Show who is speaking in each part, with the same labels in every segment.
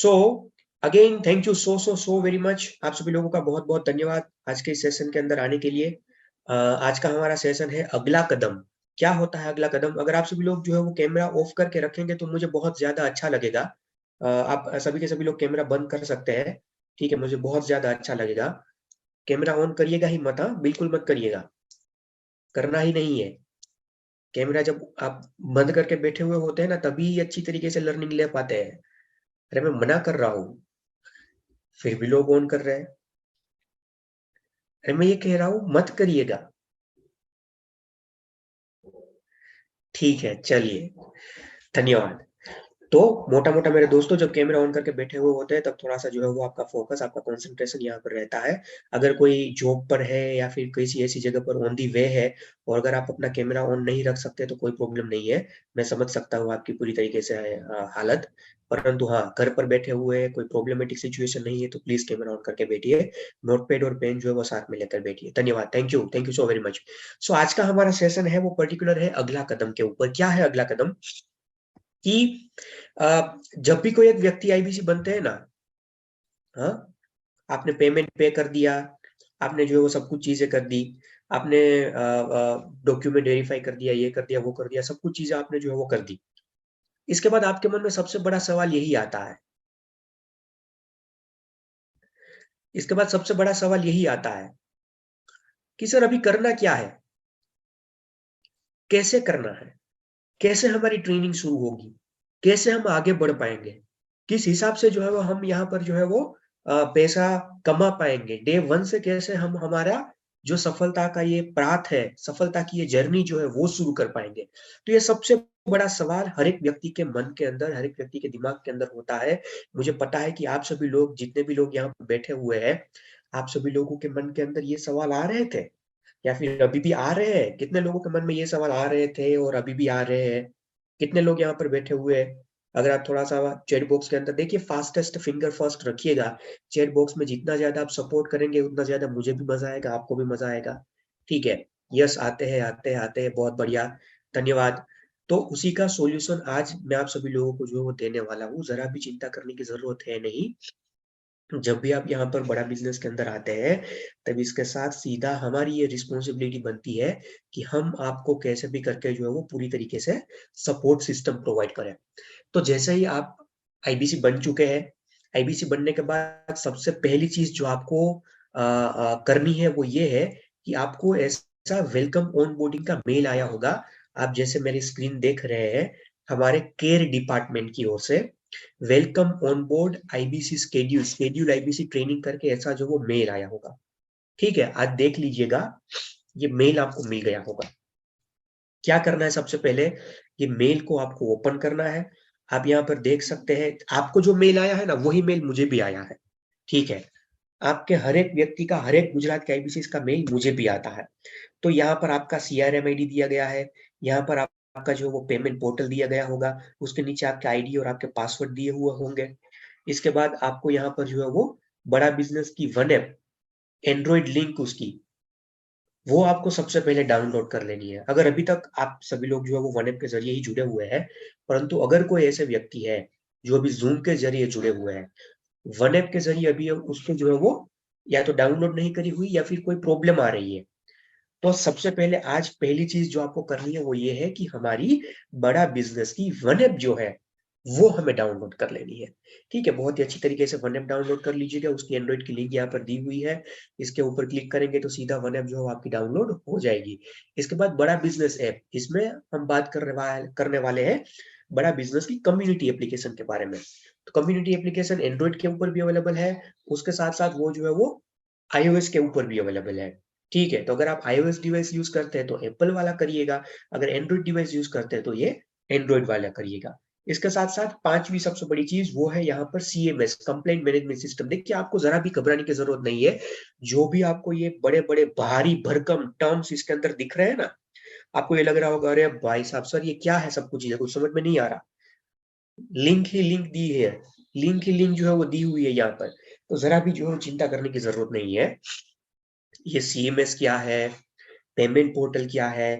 Speaker 1: So again thank you so very much. आप सभी लोगों का बहुत बहुत धन्यवाद आज के इस सेशन के अंदर आने के लिए। आज का हमारा सेशन है अगला कदम। क्या होता है अगला कदम? अगर आप सभी लोग जो है वो कैमरा ऑफ करके रखेंगे तो मुझे बहुत ज्यादा अच्छा लगेगा। आप सभी के सभी लोग कैमरा बंद कर सकते हैं। ठीक है, मुझे बहुत ज्यादा अच्छा लगेगा। कैमरा ऑन करिएगा ही मत, हाँ बिल्कुल मत करिएगा, करना ही नहीं है। कैमरा जब आप बंद करके बैठे हुए होते हैं ना, तभी अच्छी तरीके से लर्निंग ले पाते हैं। अरे मैं मना कर रहा हूँ, फिर भी लोग ऑन कर रहे हैं। अरे मैं ये कह रहा हूं मत करिएगा। ठीक है, चलिए, धन्यवाद। तो मोटा मोटा मेरे दोस्तों, जब कैमरा ऑन करके बैठे हुए होते हैं तब थोड़ा सा जो है वो आपका फोकस, आपका कंसंट्रेशन यहाँ पर रहता है। अगर कोई जॉब पर है या फिर किसी ऐसी जगह पर ऑन दी वे है, और अगर आप अपना कैमरा ऑन नहीं रख सकते तो कोई प्रॉब्लम नहीं है। मैं समझ सकता हूँ आपकी पूरी तरीके से हालत। परंतु हाँ, घर पर बैठे हुए कोई प्रॉब्लमेटिक सिचुएशन नहीं है तो प्लीज कैमरा ऑन करके बैठिए। नोटपैड और पेन जो है वो साथ में लेकर बैठिए। धन्यवाद, thank you so very much. So आज का हमारा सेशन है वो पर्टिकुलर है अगला कदम के ऊपर। क्या है अगला कदम? कि जब भी कोई एक व्यक्ति आईबीसी बनते हैं ना, हाँ, आपने पेमेंट पे कर दिया, आपने जो है वो सब कुछ चीजें कर दी, आपने डॉक्यूमेंट वेरीफाई कर दिया, ये कर दिया, वो कर दिया, सब कुछ चीजें आपने जो है वो कर दी। इसके बाद आपके मन में सबसे बड़ा सवाल यही आता है। इसके बाद सबसे बड़ा सवाल यही आता है कि सर अभी करना क्या है, कैसे करना है, कैसे हमारी ट्रेनिंग शुरू होगी, कैसे हम आगे बढ़ पाएंगे, किस हिसाब से जो है वो हम यहाँ पर जो है वो पैसा कमा पाएंगे, डे वन से कैसे हम हमारा जो सफलता का ये पाथ है, सफलता की ये जर्नी जो है वो शुरू कर पाएंगे। तो ये सबसे बड़ा सवाल हर एक व्यक्ति के मन के अंदर, हर एक व्यक्ति के दिमाग के अंदर होता है। मुझे पता है कि आप सभी लोग, जितने भी लोग यहाँ पर बैठे हुए हैं, आप सभी लोगों के मन के अंदर ये सवाल आ रहे थे या फिर अभी भी आ रहे हैं। कितने लोगों के मन में ये सवाल आ रहे थे और अभी भी आ रहे हैं? कितने लोग यहाँ पर बैठे हुए हैं? अगर आप थोड़ा सा चैट बॉक्स के अंदर देखिए, फास्टेस्ट फिंगर फर्स्ट रखिएगा। चैट बॉक्स में जितना ज्यादा आप सपोर्ट करेंगे उतना ज्यादा मुझे भी मजा आएगा, आपको भी मजा आएगा। ठीक है, यस, आते हैं आते हैं आते हैं, बहुत बढ़िया, धन्यवाद। तो उसी का सॉल्यूशन आज मैं आप सभी लोगों को जो है वो देने वाला हूँ। जरा भी चिंता करने की जरूरत है नहीं। जब भी आप यहाँ पर बड़ा बिजनेस के अंदर आते हैं, तब इसके साथ सीधा हमारी ये रिस्पॉन्सिबिलिटी बनती है कि हम आपको कैसे भी करके जो है वो पूरी तरीके से सपोर्ट सिस्टम प्रोवाइड करें। तो जैसे ही आप आईबीसी बन चुके हैं, आईबीसी बनने के बाद सबसे पहली चीज जो आपको करनी है वो ये है कि आपको ऐसा वेलकम ऑन बोर्डिंग का मेल आया होगा। आप जैसे मेरी स्क्रीन देख रहे हैं, हमारे केयर डिपार्टमेंट की ओर से welcome on board IBC schedule IBC training करके ऐसा जो वो मेल आया होगा। ठीक है, आज देख लीजिएगा, ये मेल आपको मिल गया होगा। क्या करना है? सबसे पहले ये मेल को आपको ओपन करना है। आप यहाँ पर देख सकते हैं, आपको जो मेल आया है ना, वही मेल मुझे भी आया है। ठीक है, आपके हर एक व्यक्ति का, हर एक गुजरात के आईबीसी का मेल मुझे भी आता है। तो यहाँ पर आपका सीआरएम आईडी दिया गया है, यहाँ पर आपका जो वो पेमेंट पोर्टल दिया गया होगा, उसके नीचे आपके आईडी और आपके पासवर्ड दिए हुए होंगे। इसके बाद आपको यहाँ पर जो है वो बड़ा बिजनेस की वन ऐप, एंड्रॉइड लिंक उसकी, वो आपको सबसे पहले डाउनलोड कर लेनी है। अगर अभी तक आप सभी लोग जो है वो वन ऐप के जरिए ही जुड़े हुए हैं, परंतु अगर कोई ऐसे व्यक्ति है जो अभी जूम के जरिए जुड़े हुए हैं, वन ऐप के जरिए अभी उसको जो है वो या तो डाउनलोड नहीं करी हुई या फिर कोई प्रॉब्लम आ रही है, तो सबसे पहले आज पहली चीज जो आपको करनी है वो ये है कि हमारी बड़ा बिजनेस की वन ऐप जो है वो हमें डाउनलोड कर लेनी है। ठीक है, बहुत ही अच्छी तरीके से वन ऐप डाउनलोड कर लीजिएगा। उसकी एंड्रॉइड की लिंक यहाँ पर दी हुई है, इसके ऊपर क्लिक करेंगे तो सीधा वन ऐप जो है आपकी डाउनलोड हो जाएगी। इसके बाद बड़ा बिजनेस ऐप, इसमें हम बात करने वाले हैं बड़ा बिजनेस की कम्युनिटी एप्लीकेशन के बारे में। तो कम्युनिटी एप्लीकेशन एंड्रॉइड के ऊपर भी अवेलेबल है, उसके साथ साथ वो जो है वो iOS के ऊपर भी अवेलेबल है। ठीक है, तो अगर आप iOS डिवाइस यूज करते हैं तो एप्पल वाला करिएगा, अगर एंड्रॉइड डिवाइस यूज करते हैं तो ये एंड्रॉइड वाला करिएगा। इसके साथ साथ पांचवी सबसे बड़ी चीज वो है यहाँ पर सीएमएस, कंप्लेंट मैनेजमेंट सिस्टम। देखिए, आपको जरा भी घबराने की जरूरत नहीं है। जो भी आपको ये बड़े बड़े भारी भरकम टर्म्स इसके अंदर दिख रहे हैं ना, आपको ये लग रहा होगा अरे भाई साहब सर ये क्या है, सब कुछ चीजें कुछ समझ में नहीं आ रहा। लिंक ही लिंक दी है, लिंक ही लिंक जो है वो दी हुई है यहाँ पर। तो जरा भी जो है चिंता करने की जरूरत नहीं है। ये सीएमएस क्या है, पेमेंट पोर्टल क्या है,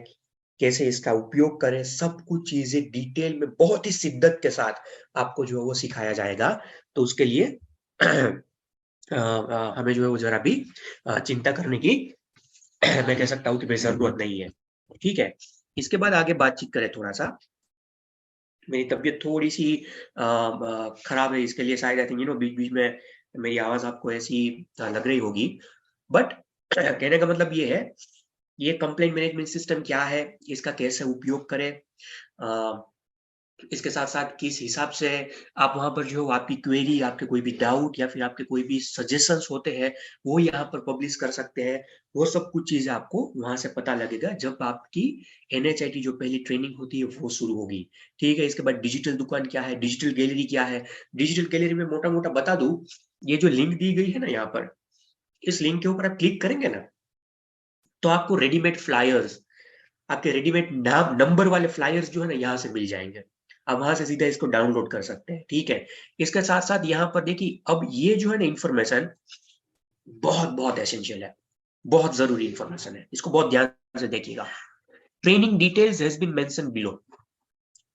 Speaker 1: कैसे इसका उपयोग करें, सब कुछ चीजें डिटेल में बहुत ही शिद्दत के साथ आपको जो है वो सिखाया जाएगा। तो उसके लिए हमें जो है वो जरा भी चिंता करने की मैं कह सकता हूँ कि जरूरत नहीं है। ठीक है, इसके बाद आगे बातचीत करें थोड़ा सा। मेरी तबीयत थोड़ी सी खराब है, इसके लिए शायद आई थिंक बीच बीच में मेरी आवाज आपको ऐसी लग रही होगी। बट कहने का मतलब ये है, ये कंप्लेंट मैनेजमेंट सिस्टम क्या है, इसका कैसे उपयोग करें, इसके साथ साथ किस हिसाब से आप वहां पर जो आपकी क्वेरी, आपके कोई भी डाउट या फिर आपके कोई भी सजेशंस होते हैं वो यहाँ पर पब्लिश कर सकते हैं। वो सब कुछ चीजें आपको वहां से पता लगेगा जब आपकी NHIT जो पहली ट्रेनिंग होती है वो शुरू होगी। ठीक है, इसके बाद डिजिटल दुकान क्या है, डिजिटल गैलरी क्या है। डिजिटल गैलरी में मोटा मोटा बता दूं, ये जो लिंक दी गई है ना यहाँ पर, इस लिंक के ऊपर आप क्लिक करेंगे ना तो आपको रेडीमेड फ्लायर्स, आपके रेडीमेड नाम नंबर वाले फ्लायर्स जो है ना यहाँ से मिल जाएंगे। आप वहां से सीधा इसको डाउनलोड कर सकते हैं। ठीक है, इसके साथ साथ यहाँ पर देखिए, अब ये जो है ना इंफॉर्मेशन बहुत बहुत एसेंशियल है, बहुत जरूरी इंफॉर्मेशन है, इसको बहुत ध्यान से देखिएगा। Training details has been mention below.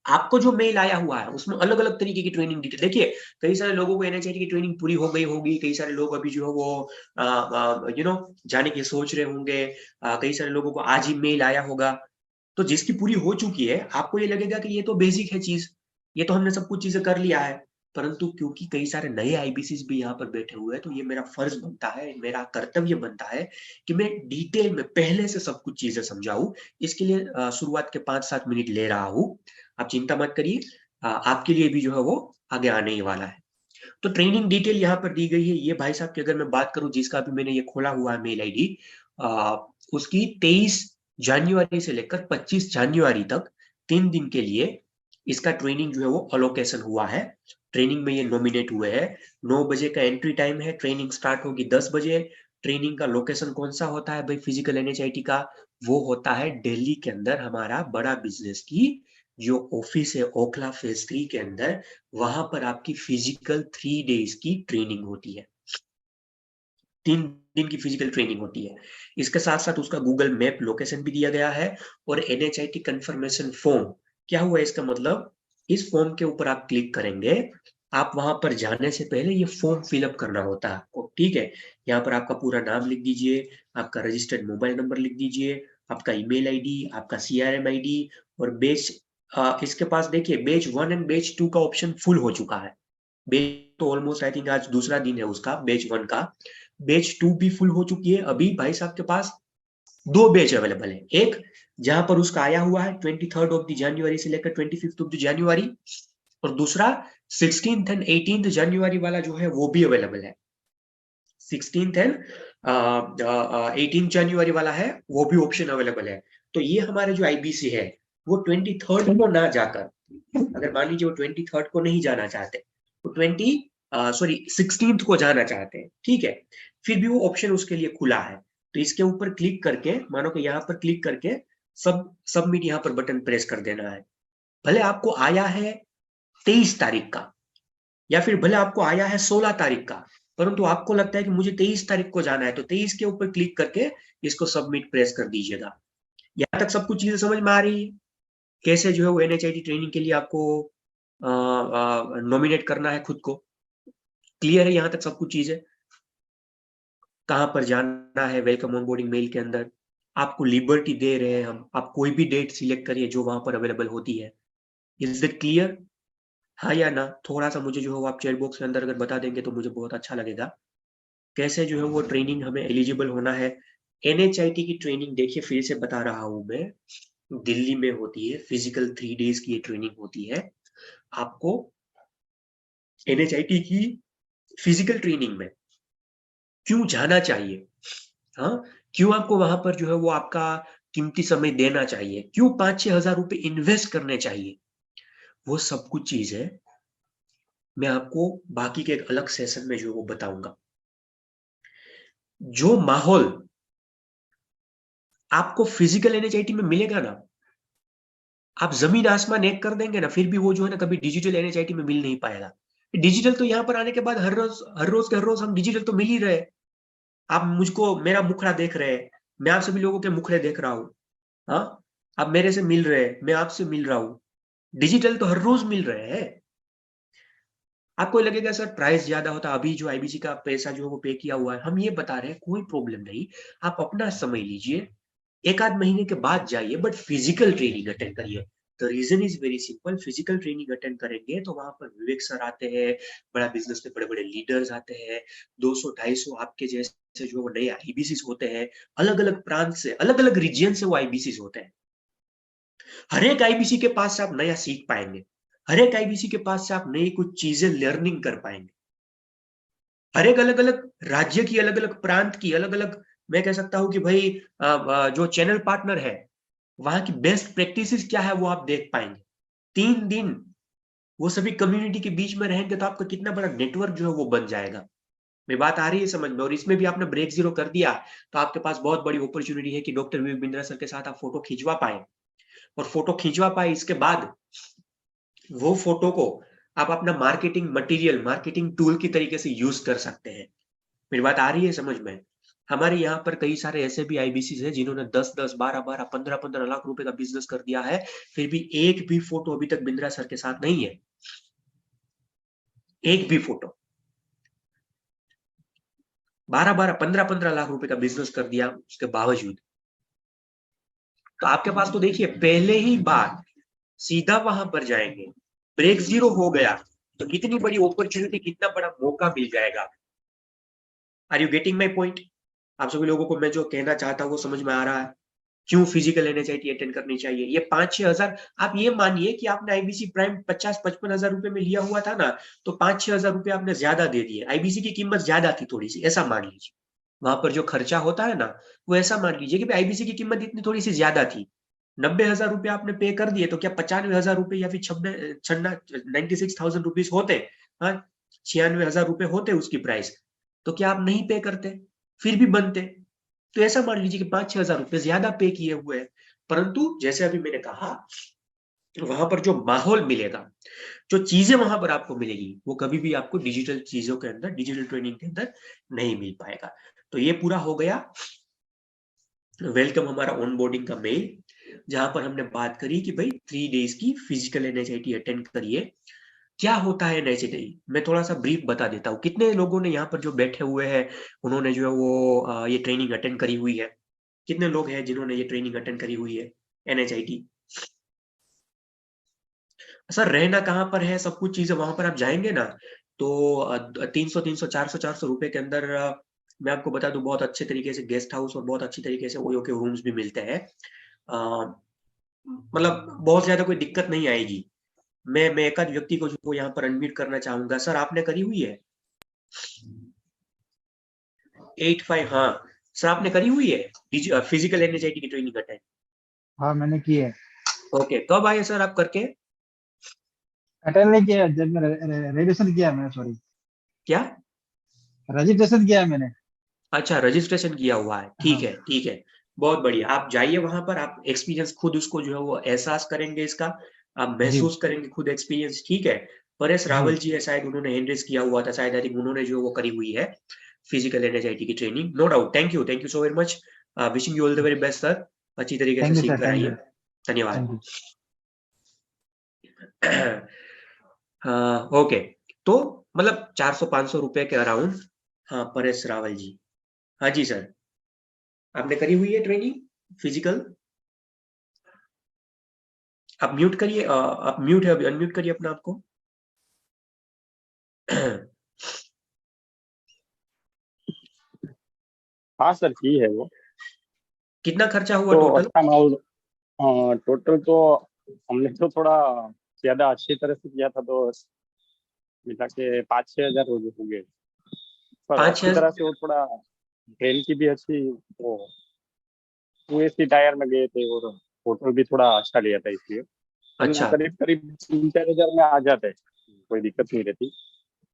Speaker 1: आपको जो मेल आया हुआ है उसमें अलग अलग तरीके की ट्रेनिंग डिटेल देखिए। कई सारे लोगों को NHIT की ट्रेनिंग पूरी हो गई होगी, कई सारे लोग अभी जो है वो जाने की सोच रहे होंगे, कई सारे लोगों को आज ही मेल आया होगा। तो जिसकी पूरी हो चुकी है आपको ये लगेगा कि ये तो बेसिक है चीज, ये तो हमने सब कुछ चीजें कर लिया है। परंतु क्योंकि कई सारे नए IBCs भी यहाँ पर बैठे हुए हैं, तो ये मेरा फर्ज बनता है, मेरा कर्तव्य बनता है कि मैं डिटेल में पहले से सब कुछ चीजें समझाऊं। इसके लिए शुरुआत के 5-7 मिनट ले रहा हूं, आप चिंता मत करिए। आपके लिए भी जो है वो आगे आने ही वाला है। तो ट्रेनिंग डिटेल यहाँ पर दी गई है। ये भाई साहब की अगर मैं बात करूं, जिसका भी मैंने ये खोला हुआ है मेल ID, उसकी 23 जनवरी से लेकर 25 जनवरी तक 3 दिन के लिए इसका ट्रेनिंग जो है वो अलोकेशन हुआ है। ट्रेनिंग में ये नॉमिनेट हुए हैं। 9 बजे का एंट्री टाइम है, ट्रेनिंग स्टार्ट होगी 10 बजे। ट्रेनिंग का लोकेशन कौन सा होता है भाई फिजिकल NHIT का, वो होता है दिल्ली के अंदर हमारा बड़ा बिजनेस की जो ऑफिस है ओखला फेज 3 के अंदर। वहां पर आपकी फिजिकल 3 डेज की ट्रेनिंग होती है, 3 दिन की फिजिकल ट्रेनिंग होती है। इसके साथ साथ उसका गूगल मैप लोकेशन भी दिया गया है। और NHIT कंफर्मेशन फॉर्म, क्या हुआ इसका मतलब, इस फॉर्म के ऊपर आप क्लिक करेंगे, आप वहां पर जाने से पहले ये फॉर्म फिलअप करना होता है आपको। ठीक है, यहाँ पर आपका पूरा नाम लिख दीजिए, आपका रजिस्टर्ड मोबाइल नंबर लिख दीजिए, आपका ईमेल ID, आपका CRM ID और बेच। इसके पास देखिए बेच 1 एंड बेच 2 का ऑप्शन फुल हो चुका है। बेच तो ऑलमोस्ट आई थिंक आज दूसरा दिन है उसका, बेच 1 का। बेच 2 भी फुल हो चुकी है। अभी भाई साहब के पास 2 बेच अवेलेबल है। एक जहां पर उसका आया हुआ है 23 ऑफ द जनवरी से लेकर 25 ऑफ द जनवरी, और दूसरा 16 एंड 18 जनवरी वाला जो है वो भी अवेलेबल है। 16 एंड 18 जनवरी वाला है, वो भी ऑप्शन अवेलेबल है। तो ये हमारे जो IBC है वो 23 को ना जाकर, अगर मान लीजिए वो 23 को नहीं जाना चाहते, तो 16 को जाना चाहते हैं, ठीक है, फिर भी वो ऑप्शन उसके लिए खुला है। तो इसके ऊपर क्लिक करके, मानो कि यहाँ पर क्लिक करके सबमिट यहाँ पर बटन प्रेस कर देना है। भले आपको आया है 23 तारीख का, या फिर भले आपको आया है 16 तारीख का, परंतु आपको लगता है कि मुझे 23 तारीख को जाना है, तो 23 के ऊपर क्लिक करके इसको सबमिट प्रेस कर दीजिएगा। यहाँ तक सब कुछ चीजें समझ में आ रही है, कैसे जो है वो NHIT ट्रेनिंग के लिए आपको नॉमिनेट करना है खुद को। क्लियर है यहाँ तक सब कुछ चीजें, कहाँ पर जाना है, वेलकम ऑन बोर्डिंग मेल के अंदर आपको लिबर्टी दे रहे हैं हम, आप कोई भी डेट सिलेक्ट करिए जो वहां पर अवेलेबल होती है। इज इट क्लियर, हाँ या ना? थोड़ा सा मुझे जो है वो आप चैट बॉक्स के अंदर अगर बता देंगे तो मुझे बहुत अच्छा लगेगा। कैसे जो है वो ट्रेनिंग हमें एलिजिबल होना है। NHIT की ट्रेनिंग देखिए फिर से बता रहा हूं मैं, दिल्ली में होती है, फिजिकल 3 डेज की ये ट्रेनिंग होती है। आपको NHIT की फिजिकल ट्रेनिंग में क्यों जाना चाहिए, हाँ, क्यों आपको वहां पर जो है वो आपका कीमती समय देना चाहिए, क्यों 5-6 हजार रुपए इन्वेस्ट करने चाहिए, वो सब कुछ चीज है मैं आपको बाकी के एक अलग सेशन में जो है वो बताऊंगा। जो माहौल आपको फिजिकल NHIT में मिलेगा ना, आप जमीन आसमान एक कर देंगे ना, फिर भी वो जो है ना कभी डिजिटल NHIT में मिल नहीं पाएगा। डिजिटल तो यहाँ पर आने के बाद हर रोज हम डिजिटल तो मिल ही रहे। आप मुझको मेरा मुखड़ा देख रहे हैं, मैं आप सभी लोगों के मुखड़े देख रहा हूँ, हाँ। आप मेरे से मिल रहे हैं, मैं आपसे मिल रहा हूं, डिजिटल तो हर रोज मिल रहे हैं। आपको लगेगा सर प्राइस ज्यादा होता, अभी जो आईबीसी का पैसा जो है वो पे किया हुआ है, हम ये बता रहे हैं कोई प्रॉब्लम नहीं, आप अपना समय लीजिए, एक आध महीने के बाद जाइए, बट फिजिकल ट्रेनिंग अटेंड करिए। The reason is very simple, physical training attend करेंगे तो वहां पर विवेक सर आते हैं, बड़ा बिजनेस में बड़े बड़े लीडर्स आते हैं, 200-250 आपके जैसे जो नए आईबीसी होते हैं, अलग अलग प्रांत से, अलग अलग रीजन से वो आईबीसी होते हैं। हर एक आईबीसी के पास से आप नया सीख पाएंगे, हर एक आईबीसी के पास से आप नई कुछ चीजें लर्निंग कर पाएंगे, हर एक अलग अलग राज्य की, अलग अलग प्रांत की, अलग अलग, मैं कह सकता हूं कि भाई जो चैनल पार्टनर है वहां की बेस्ट प्रैक्टिसेस क्या है वो आप देख पाएंगे। 3 दिन वो सभी कम्युनिटी के बीच में रहेंगे तो आपका कितना बड़ा नेटवर्क जो है वो बन जाएगा। मेरी बात आ रही है समझ में? और इसमें भी आपने ब्रेक जीरो कर दिया तो आपके पास बहुत बड़ी अपॉर्चुनिटी है कि डॉक्टर विवेक बिंद्रा सर के साथ आप फोटो खिंचवा पाए, और फोटो खिंचवा पाए इसके बाद वो फोटो को आप अपना मार्केटिंग मटेरियल, मार्केटिंग टूल की तरीके से यूज कर सकते हैं। मेरी बात आ रही है समझ में? हमारे यहाँ पर कई सारे ऐसे भी आईबीसी है जिन्होंने 10-10, 12-12, 15-15 लाख रुपए का बिजनेस कर दिया है, फिर भी एक भी फोटो अभी तक बिंद्रा सर के साथ नहीं है, एक भी फोटो। 12-12, 15-15 लाख रुपए का बिजनेस कर दिया उसके बावजूद। तो आपके पास तो देखिए पहले ही बार सीधा वहां पर जाएंगे, ब्रेक जीरो हो गया तो कितनी बड़ी अपॉर्चुनिटी, कितना बड़ा मौका मिल जाएगा। Are you getting my point? आप सभी लोगों को मैं जो कहना चाहता हूँ वो समझ में आ रहा है? क्यों फिजिकल एनएचआईटी अटेंड करनी चाहिए? ये 5-6 हजार, आप ये मानिए कि आपने आईबीसी प्राइम 50-55 हजार रुपए में लिया हुआ था ना, तो 5-6 हजार रुपए आपने ज्यादा दे दिए, आईबीसी की कीमत ज्यादा थी थोड़ी सी, ऐसा मान लीजिए। वहां पर जो खर्चा होता है ना, वो ऐसा मान लीजिए कि आईबीसी की कीमत इतनी थोड़ी सी ज्यादा थी, 90 हजार रुपये आपने पे कर दिए, तो क्या 95 हजार रुपये या फिर 96,000 रुपीज होते? हाँ, 96 हजार रुपये होते उसकी प्राइस, तो क्या आप नहीं पे करते? फिर भी बनते। तो ऐसा मान लीजिए कि 5-6 हजार रुपये ज्यादा पे किए हुए हैं, परंतु जैसे अभी मैंने कहा, वहां पर जो माहौल मिलेगा, जो चीजें वहां पर आपको मिलेगी, वो कभी भी आपको डिजिटल चीजों के अंदर, डिजिटल ट्रेनिंग के अंदर नहीं मिल पाएगा। तो ये पूरा हो गया वेलकम हमारा ऑन बोर्डिंग का मेल, जहां पर हमने बात करी कि भाई 3 डेज की फिजिकल एनएचआईटी अटेंड करिए। क्या होता है एनएचआईटी, मैं थोड़ा सा ब्रीफ बता देता हूँ। कितने लोगों ने यहाँ पर जो बैठे हुए हैं उन्होंने जो है वो ये ट्रेनिंग अटेंड करी हुई है? कितने लोग हैं जिन्होंने ये ट्रेनिंग अटेंड करी हुई है एनएचआईटी? सर रहना कहाँ पर है, सब कुछ चीजें वहां पर आप जाएंगे ना, तो 300-300, 400-400 रुपए के अंदर मैं आपको बता दूं बहुत अच्छे तरीके से गेस्ट हाउस और बहुत अच्छी तरीके से ओयो के रूम्स भी मिलते हैं। मतलब बहुत ज्यादा कोई दिक्कत नहीं आएगी। मैं एक आध व्यक्ति को जो यहाँ पर अनम्यूट करना चाहूंगा। सर आपने करी हुई है 85? हाँ सर, आपने करी हुई है फिजिकल एनएचआईटी की ट्रेनिंग अटेंड?
Speaker 2: हाँ मैंने की है।
Speaker 1: ओके, कब आए सर आप करके?
Speaker 2: अटेंड नहीं किया, जब मैं रजिस्ट्रेशन किया मैंने, सॉरी,
Speaker 1: क्या?
Speaker 2: रजिस्ट्रेशन किया है मैंने।
Speaker 1: अच्छा, रजिस्ट्रेशन किया हुआ है, ठीक
Speaker 2: हाँ
Speaker 1: है ठीक है। बहुत बढ़िया, आप जाइए वहां पर, आप एक्सपीरियंस खुद उसको जो है वो एहसास करेंगे इसका, आप
Speaker 2: जी
Speaker 1: महसूस करेंगे खुद एक्सपीरियंस, ठीक है। परेश
Speaker 2: जी।
Speaker 1: रावल जी है शायद, उन्होंने हैंड रेज किया हुआ था शायद, आई थिंक उन्होंने जो वो करी हुई है फिजिकल एनर्जाइटी की training, no doubt. Thank you so very much, wishing you all the very best sir, अच्छी तरीके से
Speaker 2: थैंक यू
Speaker 1: सीख
Speaker 2: सर,
Speaker 1: कर
Speaker 2: थैंक
Speaker 1: आइए।
Speaker 2: यू।
Speaker 1: धन्यवाद।
Speaker 2: Thank you.
Speaker 1: ओके, तो मतलब 400-500 रुपए के अराउंड। हाँ परेश रावल जी, हाँ जी सर, आपने करी हुई है ट्रेनिंग फिजिकल? आप म्यूट करिए, आप म्यूट है अभी, अनम्यूट करिए अपना आपको।
Speaker 3: हाँ सर, की है वो।
Speaker 1: कितना खर्चा हुआ
Speaker 3: तो
Speaker 1: टोटल?
Speaker 3: अच्छा माहौल, टोटल तो हमने तो थोड़ा ज्यादा अच्छी तरह से किया था, तो मिला के 5-6 हजार हो गए। पर
Speaker 1: पाँच
Speaker 3: अच्छी
Speaker 1: छह
Speaker 3: तरह से वो थोड़ा ट्रेन की भी अच्छी, वो यूएससी टायर में गए थे और होटल भी थोड़ा अच्छा लिया था, इसलिए हमने
Speaker 1: अच्छा,
Speaker 3: करीब करीब 3-4 हजार में आ जाते, कोई दिक्कत नहीं रहती।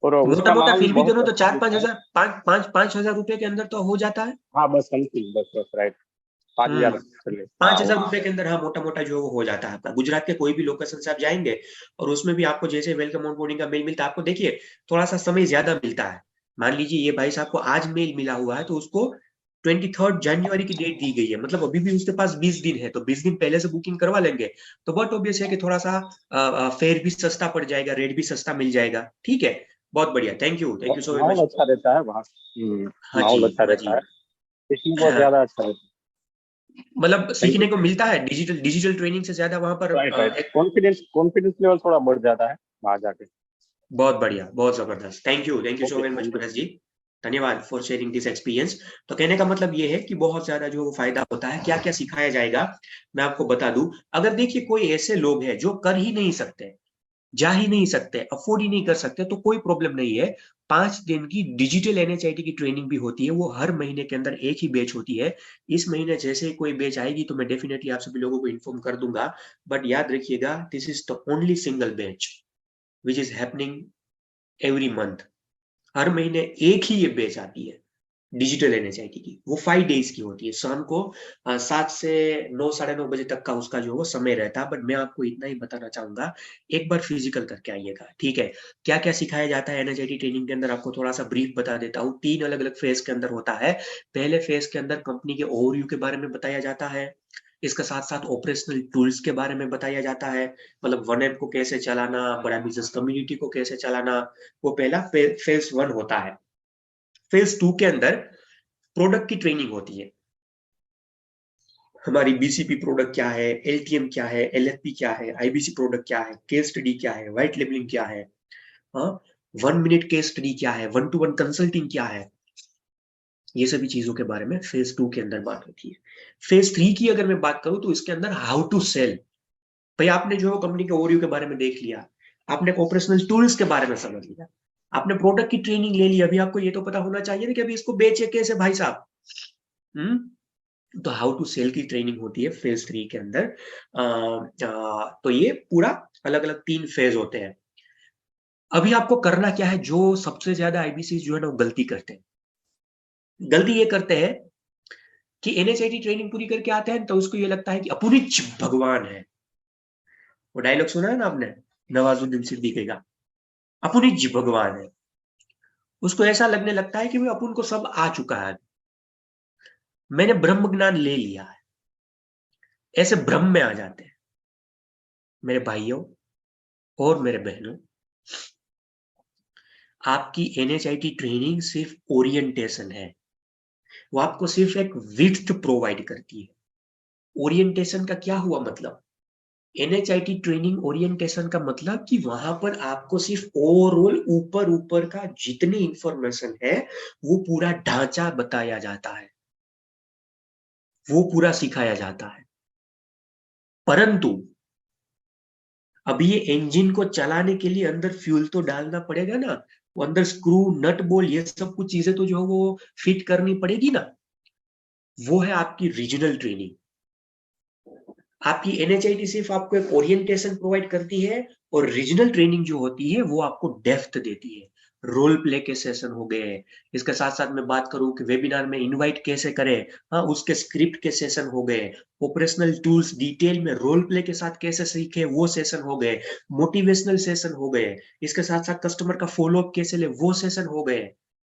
Speaker 3: और
Speaker 1: मोटा
Speaker 3: उसका
Speaker 1: मोटा
Speaker 3: माहौल
Speaker 1: फिर भी
Speaker 3: बहुत
Speaker 1: दोनों तो
Speaker 3: अच्छा
Speaker 1: चार पाँच
Speaker 3: मिलता है।
Speaker 1: हजार पाँच पाँच 5,000 रुपए के अंदर तो हो जाता है।
Speaker 3: हाँ बस समथिंग, बस बस राइट, 5 हजार
Speaker 1: हम्म,
Speaker 3: चले। हाँ
Speaker 1: 5,000 रुपए के अंदर हाँ मोटा मोटा जो वो हो जाता है आपका। गुजरात के कोई भी लोकेशन से आप जाएंगे और उसमें भी आपको जैसे वेलकम ऑन बोर्डिंग का मेल मिलता है, आपको देखिए थोड़ा सा समय ज्यादा मिलता है। मान लीजिए ये भाई साहब को आज मेल मिला हुआ है तो उसको 23 जनवरी की डेट दी गई है, मतलब अभी भी उसके पास 20 दिन है, तो 20 दिन पहले से बुकिंग करवा लेंगे तो बहुत ऑब्वियस है कि थोड़ा सा फेयर भी सस्ता पड़ जाएगा, रेट भी सस्ता मिल जाएगा। ठीक है, बहुत बढ़िया, थैंक यू सो वेरी
Speaker 3: माहौल
Speaker 1: मच।
Speaker 3: अच्छा रहता है वहाँ।
Speaker 1: हाँ जी,
Speaker 3: माहौल अच्छा
Speaker 1: हाँ
Speaker 3: रहता
Speaker 1: जी।
Speaker 3: है, सीखने को
Speaker 1: हाँ,
Speaker 3: ज्यादा अच्छा रहता
Speaker 1: मतलब
Speaker 3: है। थैंक
Speaker 1: सीखने
Speaker 3: यू।
Speaker 1: को मिलता है, डिजिटल डिजिटल ट्रेनिंग से ज्यादा वहां पर
Speaker 3: राइट राइट,
Speaker 1: एक।
Speaker 3: कॉन्फिडेंस लेवल थोड़ा बढ़ जाता है वहां जाके।
Speaker 1: बहुत बढ़िया, बहुत जबरदस्त, thank you so
Speaker 3: okay
Speaker 1: very much
Speaker 3: thank you.
Speaker 1: Paresh ji. धन्यवाद फॉर शेयरिंग दिस एक्सपीरियंस। तो कहने का मतलब ये है कि बहुत ज्यादा जो फायदा होता है, क्या क्या सिखाया जाएगा मैं आपको बता दूं। अगर देखिए कोई ऐसे लोग हैं जो कर ही नहीं सकते, जा ही नहीं सकते, अफोर्ड ही नहीं कर सकते, तो कोई प्रॉब्लम नहीं है। 5 दिन की डिजिटल एनएचआईटी की ट्रेनिंग भी होती है, वो हर महीने के अंदर एक ही बैच होती है। इस महीने जैसे ही कोई बैच आएगी तो मैं डेफिनेटली आप सभी लोगों को इन्फॉर्म कर दूंगा। बट याद रखिएगा, this is the only single batch which is happening every month. हर महीने एक ही ये बैच आती है डिजिटल एनएचआईटी की, वो 5 डेज की होती है। शाम को 7 से 9, 9:30 बजे तक का उसका जो वो समय रहता है। बट मैं आपको इतना ही बताना चाहूंगा, एक बार फिजिकल करके आइएगा, ठीक है। क्या क्या सिखाया जाता है एनएचआईटी ट्रेनिंग के अंदर, आपको थोड़ा सा ब्रीफ बता देता हूँ। 3 अलग अलग फेज के अंदर होता है। पहले फेज के अंदर कंपनी के ओवरव्यू के बारे में बताया जाता है, इसके साथ साथ ऑपरेशनल टूल्स के बारे में बताया जाता है, मतलब वन ऐप को कैसे चलाना, बड़ा बिजनेस कम्युनिटी को कैसे चलाना। वो पहला फेज 1 होता है। फेज 2 के अंदर प्रोडक्ट की ट्रेनिंग होती है। हमारी बीसीपी प्रोडक्ट क्या है, एलटीएम क्या है, एलएफपी क्या है, आईबीसी प्रोडक्ट क्या है, केस स्टडी क्या है, व्हाइट लेबलिंग क्या है, हाँ, 1 मिनट केस स्टडी क्या है, 1-to-1 कंसल्टिंग क्या है, ये सभी चीजों के बारे में फेज 2 के अंदर बात होती है। फेज 3 की अगर मैं बात करूं तो इसके अंदर हाउ टू सेल। भाई आपने जो कंपनी के ओवरव्यू के बारे में देख लिया, आपने ऑपरेशनल टूल्स के बारे में समझ लिया, आपने प्रोडक्ट की ट्रेनिंग ले ली, अभी आपको ये तो पता होना चाहिए ना कि अभी इसको बेचे कैसे भाई साहब। तो हाउ टू सेल की ट्रेनिंग होती है फेज 3 के अंदर। तो ये पूरा अलग अलग 3 फेज होते हैं। अभी आपको करना क्या है, जो सबसे ज्यादा आईबीसी जो है ना गलती करते हैं, गलती ये करते हैं कि एनएचआईटी ट्रेनिंग पूरी करके आते हैं तो उसको ये लगता है कि अपुनिच भगवान है। वो डायलॉग सुना है ना आपने, नवाजुद्दीन सिद्दीकी का, अपुनिच भगवान है। उसको ऐसा लगने लगता है कि भाई अपुन को सब आ चुका है, मैंने ब्रह्म ज्ञान ले लिया है, ऐसे भ्रम में आ जाते हैं। मेरे भाइयों और मेरे बहनों, आपकी एनएचआईटी ट्रेनिंग सिर्फ ओरिएंटेशन है, वो आपको सिर्फ एक विड्थ प्रोवाइड करती है। ओरिएंटेशन का क्या हुआ मतलब, एनएचआईटी ट्रेनिंग ओरिएंटेशन का मतलब कि वहां पर आपको सिर्फ ओवरऑल ऊपर ऊपर का जितनी इंफॉर्मेशन है वो पूरा ढांचा बताया जाता है, वो पूरा सिखाया जाता है। परंतु अभी ये इंजन को चलाने के लिए अंदर फ्यूल तो डालना पड़ेगा ना, वो अंदर स्क्रू नट बोल ये सब कुछ चीजें तो जो है वो फिट करनी पड़ेगी ना, वो है आपकी रीजनल ट्रेनिंग। आपकी एनएचआईटी सिर्फ आपको एक ओरिएंटेशन प्रोवाइड करती है, और रीजनल ट्रेनिंग जो होती है वो आपको डेप्थ देती है। रोल प्ले के सेशन हो गए, इसके साथ साथ मैं बात करूं कि वेबिनार में इनवाइट कैसे करें, हाँ उसके स्क्रिप्ट के सेशन हो गए, ऑपरेशनल टूल्स डिटेल में रोल प्ले के साथ कैसे सीखे वो सेशन हो गए, मोटिवेशनल सेशन हो गए, इसके साथ साथ कस्टमर का फॉलोअप कैसे ले वो सेशन हो गए,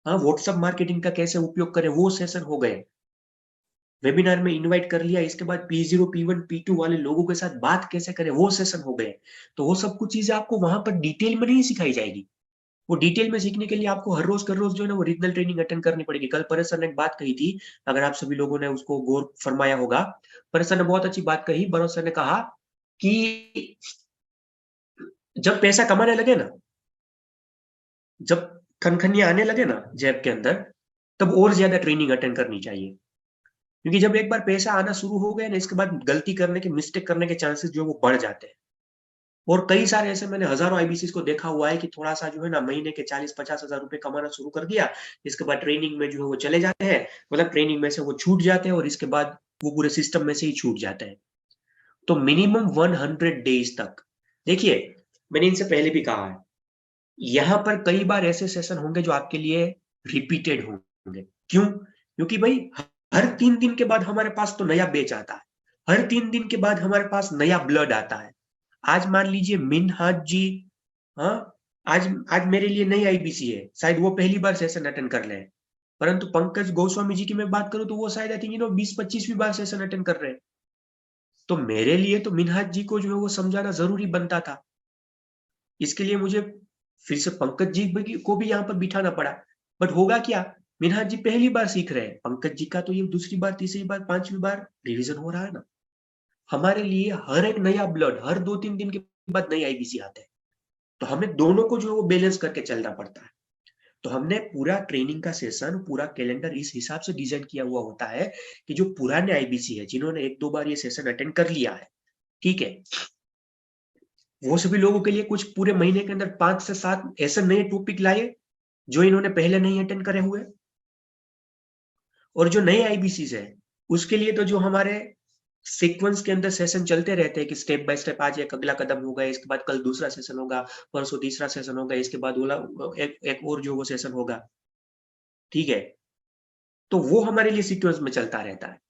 Speaker 1: हाँ व्हाट्सएप मार्केटिंग का कैसे उपयोग करें वो सेशन हो गए। वेबिनार में इनवाइट कर लिया, इसके बाद P0 P1 P2 वाले लोगों के साथ बात कैसे करें वो सेशन हो गए। तो वो सब कुछ चीजें आपको वहां पर डिटेल में नहीं सिखाई जाएगी। वो डिटेल में सीखने के लिए आपको हर रोज जो है ना वो रीजनल ट्रेनिंग अटेंड करनी पड़ेगी। कल परेश सर ने एक बात कही थी, अगर आप सभी लोगों ने उसको गौर फरमाया होगा, परेश सर ने बहुत अच्छी बात कही। बरोज सर ने कहा कि जब पैसा कमाने लगे ना, जब खनखनिया आने लगे ना जेब के अंदर, तब और ज्यादा ट्रेनिंग अटेंड करनी चाहिए। क्योंकि जब एक बार पैसा आना शुरू हो गया ना, इसके बाद गलती करने के, मिस्टेक करने के चांसेस जो है वो बढ़ जाते हैं। और कई सारे ऐसे मैंने हजारों आईबीसी को देखा हुआ है कि थोड़ा सा जो है ना महीने के 40-50 हजार रुपए कमाना शुरू कर दिया, इसके बाद ट्रेनिंग में जो है वो चले जाते हैं, मतलब ट्रेनिंग में से वो छूट जाते हैं और इसके बाद वो पूरे सिस्टम में से ही छूट जाते हैं। तो मिनिमम 100 डेज तक, देखिए मैंने इनसे पहले भी कहा है, यहां पर कई बार ऐसे सेशन होंगे जो आपके लिए रिपीटेड होंगे। क्यों? क्योंकि भाई हर 3 दिन के बाद हमारे पास तो नया बेच आता है, हर 3 दिन के बाद हमारे पास नया ब्लड आता है। आज मान लीजिए मिनहाज जी, हाँ, आज आज मेरे लिए नई आईबीसी है, शायद वो पहली बार सेशन अटेंड कर ले, परंतु पंकज गोस्वामी जी की मैं बात करूं तो वो शायद आई थिंक 20-25वीं बार सेशन अटेंड कर रहे हैं। तो मेरे लिए तो मिनहाज जी को जो है वो समझाना जरूरी बनता था। इसके लिए मुझे फिर से पंकज जी को भी यहाँ पर बिठाना पड़ा। बट होगा क्या, मिनहाज जी पहली बार सीख रहे हैं, पंकज जी का तो ये दूसरी बार, तीसरी बार, पांचवी बार रिवीजन हो रहा है ना। हमारे लिए हर एक नया ब्लड हर 2-3 दिन के बाद नई आईबीसी आते हैं, तो हमें दोनों को जो है वो बैलेंस करके चलना पड़ता है। तो हमने पूरा ट्रेनिंग का सेशन, पूरा कैलेंडर इस हिसाब से डिजाइन किया हुआ होता है कि जो पुराने आईबीसी है, जिन्होंने 1-2 बार ये सेशन अटेंड कर लिया है, ठीक है, वो सभी लोगों के लिए कुछ पूरे महीने के अंदर 5 से 7 ऐसे नए टॉपिक लाए जो इन्होंने पहले नहीं अटेंड करे हुए। और जो नए आईबीसी है उसके लिए तो जो हमारे सीक्वेंस के अंदर सेशन चलते रहते हैं कि स्टेप बाय स्टेप आज एक अगला कदम होगा, इसके बाद कल दूसरा सेशन होगा, परसों तीसरा सेशन होगा, इसके बाद एक और जो वो सेशन होगा, ठीक है। तो वो हमारे लिए सीक्वेंस में चलता रहता है।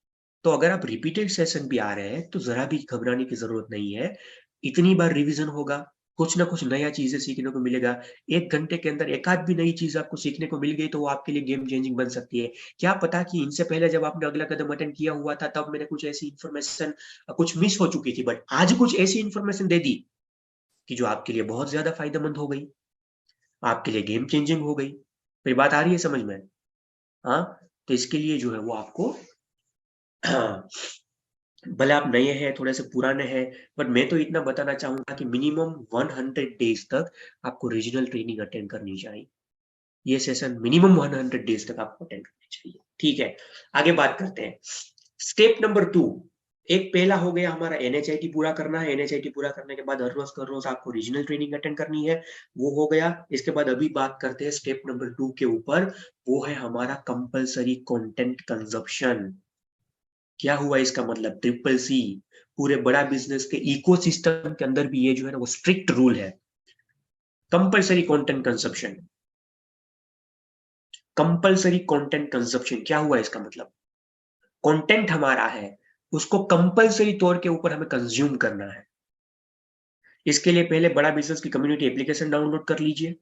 Speaker 1: तो अगर आप रिपीटेड सेशन भी आ रहे हैं तो जरा भी घबराने की जरूरत नहीं है। इतनी बार रिवीजन होगा, कुछ ना कुछ नया चीजें सीखने को मिलेगा। 1 घंटे के अंदर एक आध भी नई चीज आपको सीखने को मिल गई तो वो आपके लिए गेम चेंजिंग बन सकती है। क्या पता कि इनसे पहले जब आपने अगला कदम अटेंड किया हुआ था तब मैंने कुछ ऐसी इंफॉर्मेशन कुछ मिस हो चुकी थी, बट आज कुछ ऐसी इंफॉर्मेशन दे दी कि जो आपके लिए बहुत ज्यादा फायदेमंद हो गई, आपके लिए गेम चेंजिंग हो गई। मेरी बात आ रही है समझ में? हाँ। तो इसके लिए जो है वो आपको भले आप नए हैं, थोड़े से पुराने हैं, बट मैं तो इतना बताना चाहूंगा कि मिनिमम 100 डेज तक आपको रीजनल ट्रेनिंग अटेंड करनी चाहिए। ये सेशन मिनिमम 100 डेज तक आपको अटेंड करनी चाहिए, ठीक है। आगे बात करते हैं। स्टेप नंबर 2, एक पहला हो गया हमारा एनएचआईटी पूरा करना है। एनएचआईटी पूरा करने के बाद हर रोज आपको रीजनल ट्रेनिंग अटेंड करनी है, वो हो गया। इसके बाद अभी बात करते हैं स्टेप नंबर 2 के ऊपर, वो है हमारा कंपलसरी कंटेंट कंजप्शन। क्या हुआ इसका मतलब? Triple C. पूरे बड़ा बिजनेस के इकोसिस्टम के अंदर भी ये जो है ना वो स्ट्रिक्ट रूल है, compulsory content consumption. Compulsory content consumption क्या हुआ इसका मतलब? कंटेंट हमारा है, उसको कंपलसरी तौर के ऊपर हमें कंज्यूम करना है। इसके लिए पहले बड़ा बिजनेस की कम्युनिटी एप्लीकेशन डाउनलोड कर लीजिए।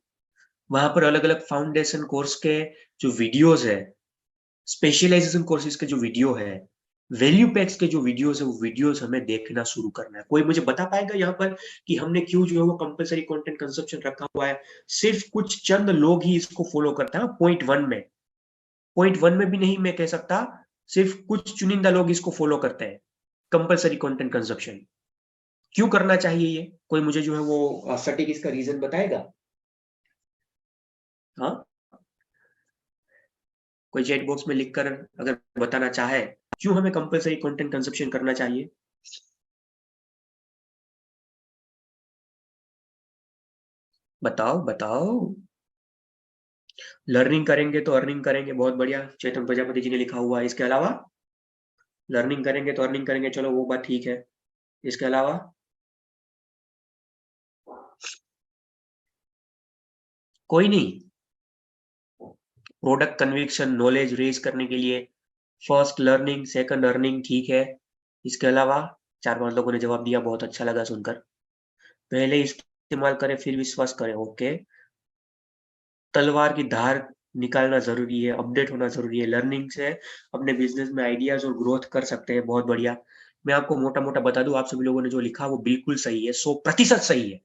Speaker 1: वहां पर अलग अलग फाउंडेशन कोर्स के जो वीडियोस है, स्पेशलाइजेशन कोर्सेज के जो वीडियो है, वैल्यू पैक्स के जो वीडियोस है, वो वीडियोस हमें देखना शुरू करना है। कोई मुझे बता पाएगा यहाँ पर कि हमने क्यों जो है वो कंपलसरी कंटेंट कंजप्शन रखा हुआ है? सिर्फ कुछ चंद लोग ही इसको फॉलो करते हैं। पॉइंट वन में भी नहीं मैं कह सकता, सिर्फ कुछ चुनिंदा लोग इसको फॉलो करते हैं, कंपलसरी कंटेंट कंजप्शन। क्यों करना चाहिए ये? कोई मुझे जो है वो सटीक इसका रीजन बताएगा? हाँ, कोई चैट बॉक्स में लिखकर अगर बताना चाहे क्यों हमें कंपलसरी कंटेंट कंजप्शन करना चाहिए। बताओ बताओ। लर्निंग करेंगे तो अर्निंग करेंगे, बहुत बढ़िया, चेतन प्रजापति जी ने लिखा हुआ है। इसके अलावा लर्निंग करेंगे तो अर्निंग करेंगे, चलो वो बात ठीक है। इसके अलावा कोई नहीं? प्रोडक्ट कन्विक्शन, नॉलेज रेज करने के लिए फर्स्ट लर्निंग, सेकंड अर्निंग, ठीक है। इसके अलावा 4-5 लोगों ने जवाब दिया, बहुत अच्छा लगा सुनकर। पहले इस्तेमाल करें फिर विश्वास करें, ओके। तलवार की धार निकालना जरूरी है, अपडेट होना जरूरी है। लर्निंग से अपने बिजनेस में आइडियाज और ग्रोथ कर सकते हैं, बहुत बढ़िया। मैं आपको मोटा मोटा बता दूं, आप सभी लोगों ने जो लिखा वो बिल्कुल सही है, 100% सही है।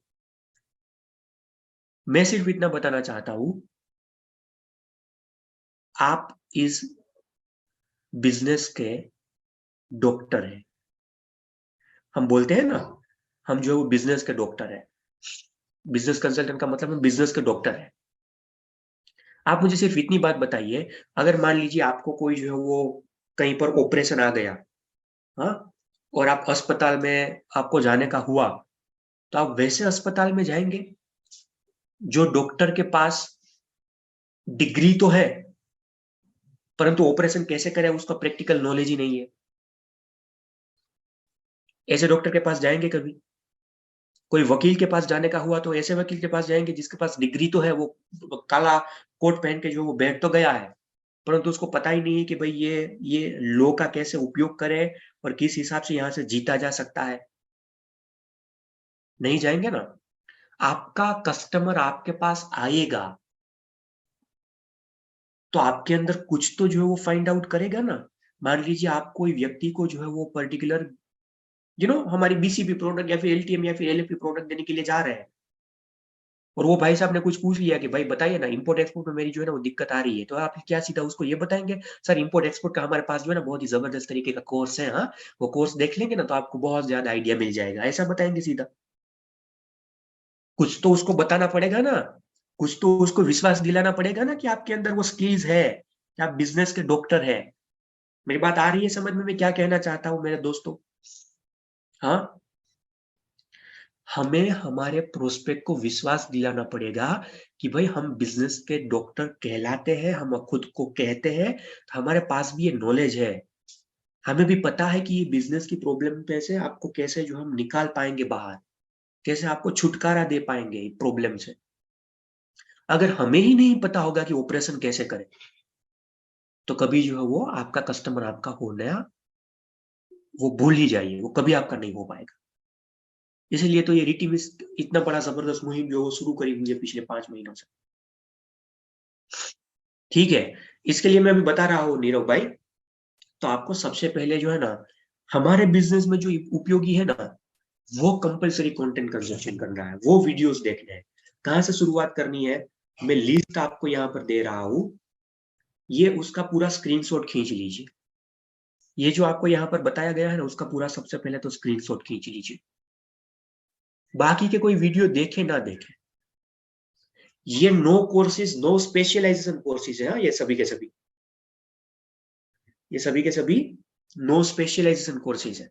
Speaker 1: मैं सिर्फ इतना बताना चाहता हूं, आप इस बिजनेस के डॉक्टर हैं। हम बोलते हैं ना, हम जो है वो बिजनेस के डॉक्टर है। बिजनेस कंसल्टेंट का मतलब हम बिजनेस के डॉक्टर है। आप मुझे सिर्फ इतनी बात बताइए, अगर मान लीजिए आपको कोई जो है वो कहीं पर ऑपरेशन आ गया, हाँ, और आप अस्पताल में आपको जाने का हुआ, तो आप वैसे अस्पताल में जाएंगे जो डॉक्टर के पास डिग्री तो है परंतु ऑपरेशन कैसे करें उसका प्रैक्टिकल नॉलेज ही नहीं है। ऐसे डॉक्टर के पास जाएंगे कभी? कोई वकील के पास जाने का हुआ तो ऐसे वकील के पास जाएंगे जिसके पास डिग्री तो है, वो काला कोट पहन के जो वो बैठ तो गया है, परंतु उसको पता ही नहीं है कि भाई ये लॉ का कैसे उपयोग करे और किस हिसाब से यहां से जीता जा सकता है। नहीं जाएंगे ना। आपका कस्टमर आपके पास आएगा तो आपके अंदर कुछ तो जो है वो फाइंड आउट करेगा ना। मान लीजिए आप कोई व्यक्ति को जो है वो पर्टिकुलर हमारी बीसीपी प्रोडक्ट या फिर एलटीएम या फिर एलएफपी प्रोडक्ट देने के लिए जा रहे हैं, और वो भाई साहब ने कुछ पूछ लिया कि भाई बताइए ना इंपोर्ट एक्सपोर्ट में मेरी जो है ना वो दिक्कत आ रही है, तो आप क्या सीधा उसको ये बताएंगे सर इंपोर्ट एक्सपोर्ट का हमारे पास जो है ना बहुत ही जबरदस्त तरीके का कोर्स है, हाँ वो कोर्स देख लेंगे ना तो आपको बहुत ज्यादा आइडिया मिल जाएगा, ऐसा बताएंगे सीधा? कुछ तो उसको बताना पड़ेगा ना, कुछ तो उसको विश्वास दिलाना पड़ेगा ना कि आपके अंदर वो स्किल्स है, कि आप बिजनेस के डॉक्टर है। मेरी बात आ रही है समझ में मैं क्या कहना चाहता हूँ मेरे दोस्तों? हाँ, हमें हमारे प्रोस्पेक्ट को विश्वास दिलाना पड़ेगा कि भाई हम बिजनेस के डॉक्टर कहलाते हैं, हम खुद को कहते हैं, तो हमारे पास भी ये नॉलेज है, हमें भी पता है कि ये बिजनेस की प्रॉब्लम पे से आपको कैसे जो हम निकाल पाएंगे बाहर, कैसे आपको छुटकारा दे पाएंगे प्रॉब्लम से। अगर हमें ही नहीं पता होगा कि ऑपरेशन कैसे करें, तो कभी जो है वो आपका कस्टमर आपका होना वो भूल ही जाइए, वो कभी आपका नहीं हो पाएगा। इसलिए तो ये रिटीमिस इतना बड़ा जबरदस्त मुहिम जो वो शुरू करी हुई है पिछले 5 महीनों से। ठीक है, इसके लिए मैं अभी बता रहा हूँ नीरव भाई, तो आपको सबसे पहले जो है ना हमारे बिजनेस में जो उपयोगी है ना वो कंपलसरी कंटेंट कंजप्शन करना है, वो वीडियोस देखने हैं। कहाँ से शुरुआत करनी है, मैं लिस्ट आपको यहाँ पर दे रहा हूँ, ये उसका पूरा स्क्रीनशॉट खींच लीजिए। ये जो आपको यहाँ पर बताया गया है ना उसका पूरा सबसे पहले तो स्क्रीनशॉट खींच लीजिए। बाकी के कोई वीडियो देखे ना देखे, ये no courses no specialization courses है, ये सभी के सभी, ये सभी के सभी नो स्पेशलाइजेशन कोर्सेज है।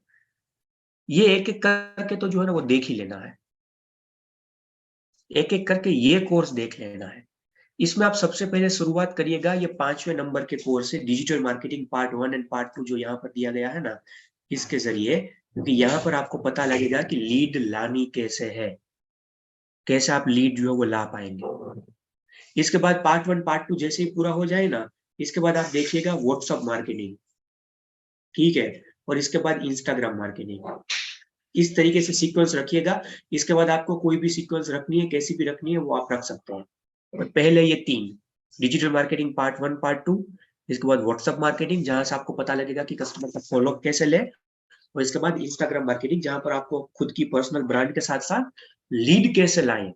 Speaker 1: ये एक एक करके तो जो है ना वो देख ही लेना है, एक एक करके ये कोर्स देख लेना है। इसमें आप सबसे पहले शुरुआत करिएगा, ये 5वें नंबर के कोर्स है digital marketing part 1 and part 2 जो यहाँ पर दिया गया है ना, इसके जरिए, क्योंकि यहाँ पर आपको पता लगेगा कि लीड लानी कैसे है, कैसे आप लीड जो है वो ला पाएंगे। इसके बाद पार्ट 1 पार्ट 2 जैसे ही पूरा हो जाए ना, इसके बाद आप देखिएगा व्हाट्सअप मार्केटिंग, ठीक है, और इसके बाद इंस्टाग्राम मार्केटिंग। इस तरीके से सीक्वेंस रखिएगा। इसके बाद आपको कोई भी सीक्वेंस रखनी है, कैसी भी रखनी है वो आप रख सकते हैं। और पहले ये 3 डिजिटल मार्केटिंग पार्ट 1 पार्ट 2, इसके बाद व्हाट्सएप मार्केटिंग जहां से आपको पता लगेगा कि कस्टमर का फॉलो कैसे ले, और इसके बाद इंस्टाग्राम मार्केटिंग जहां पर आपको खुद की पर्सनल ब्रांड के साथ साथ लीड कैसे लाएं,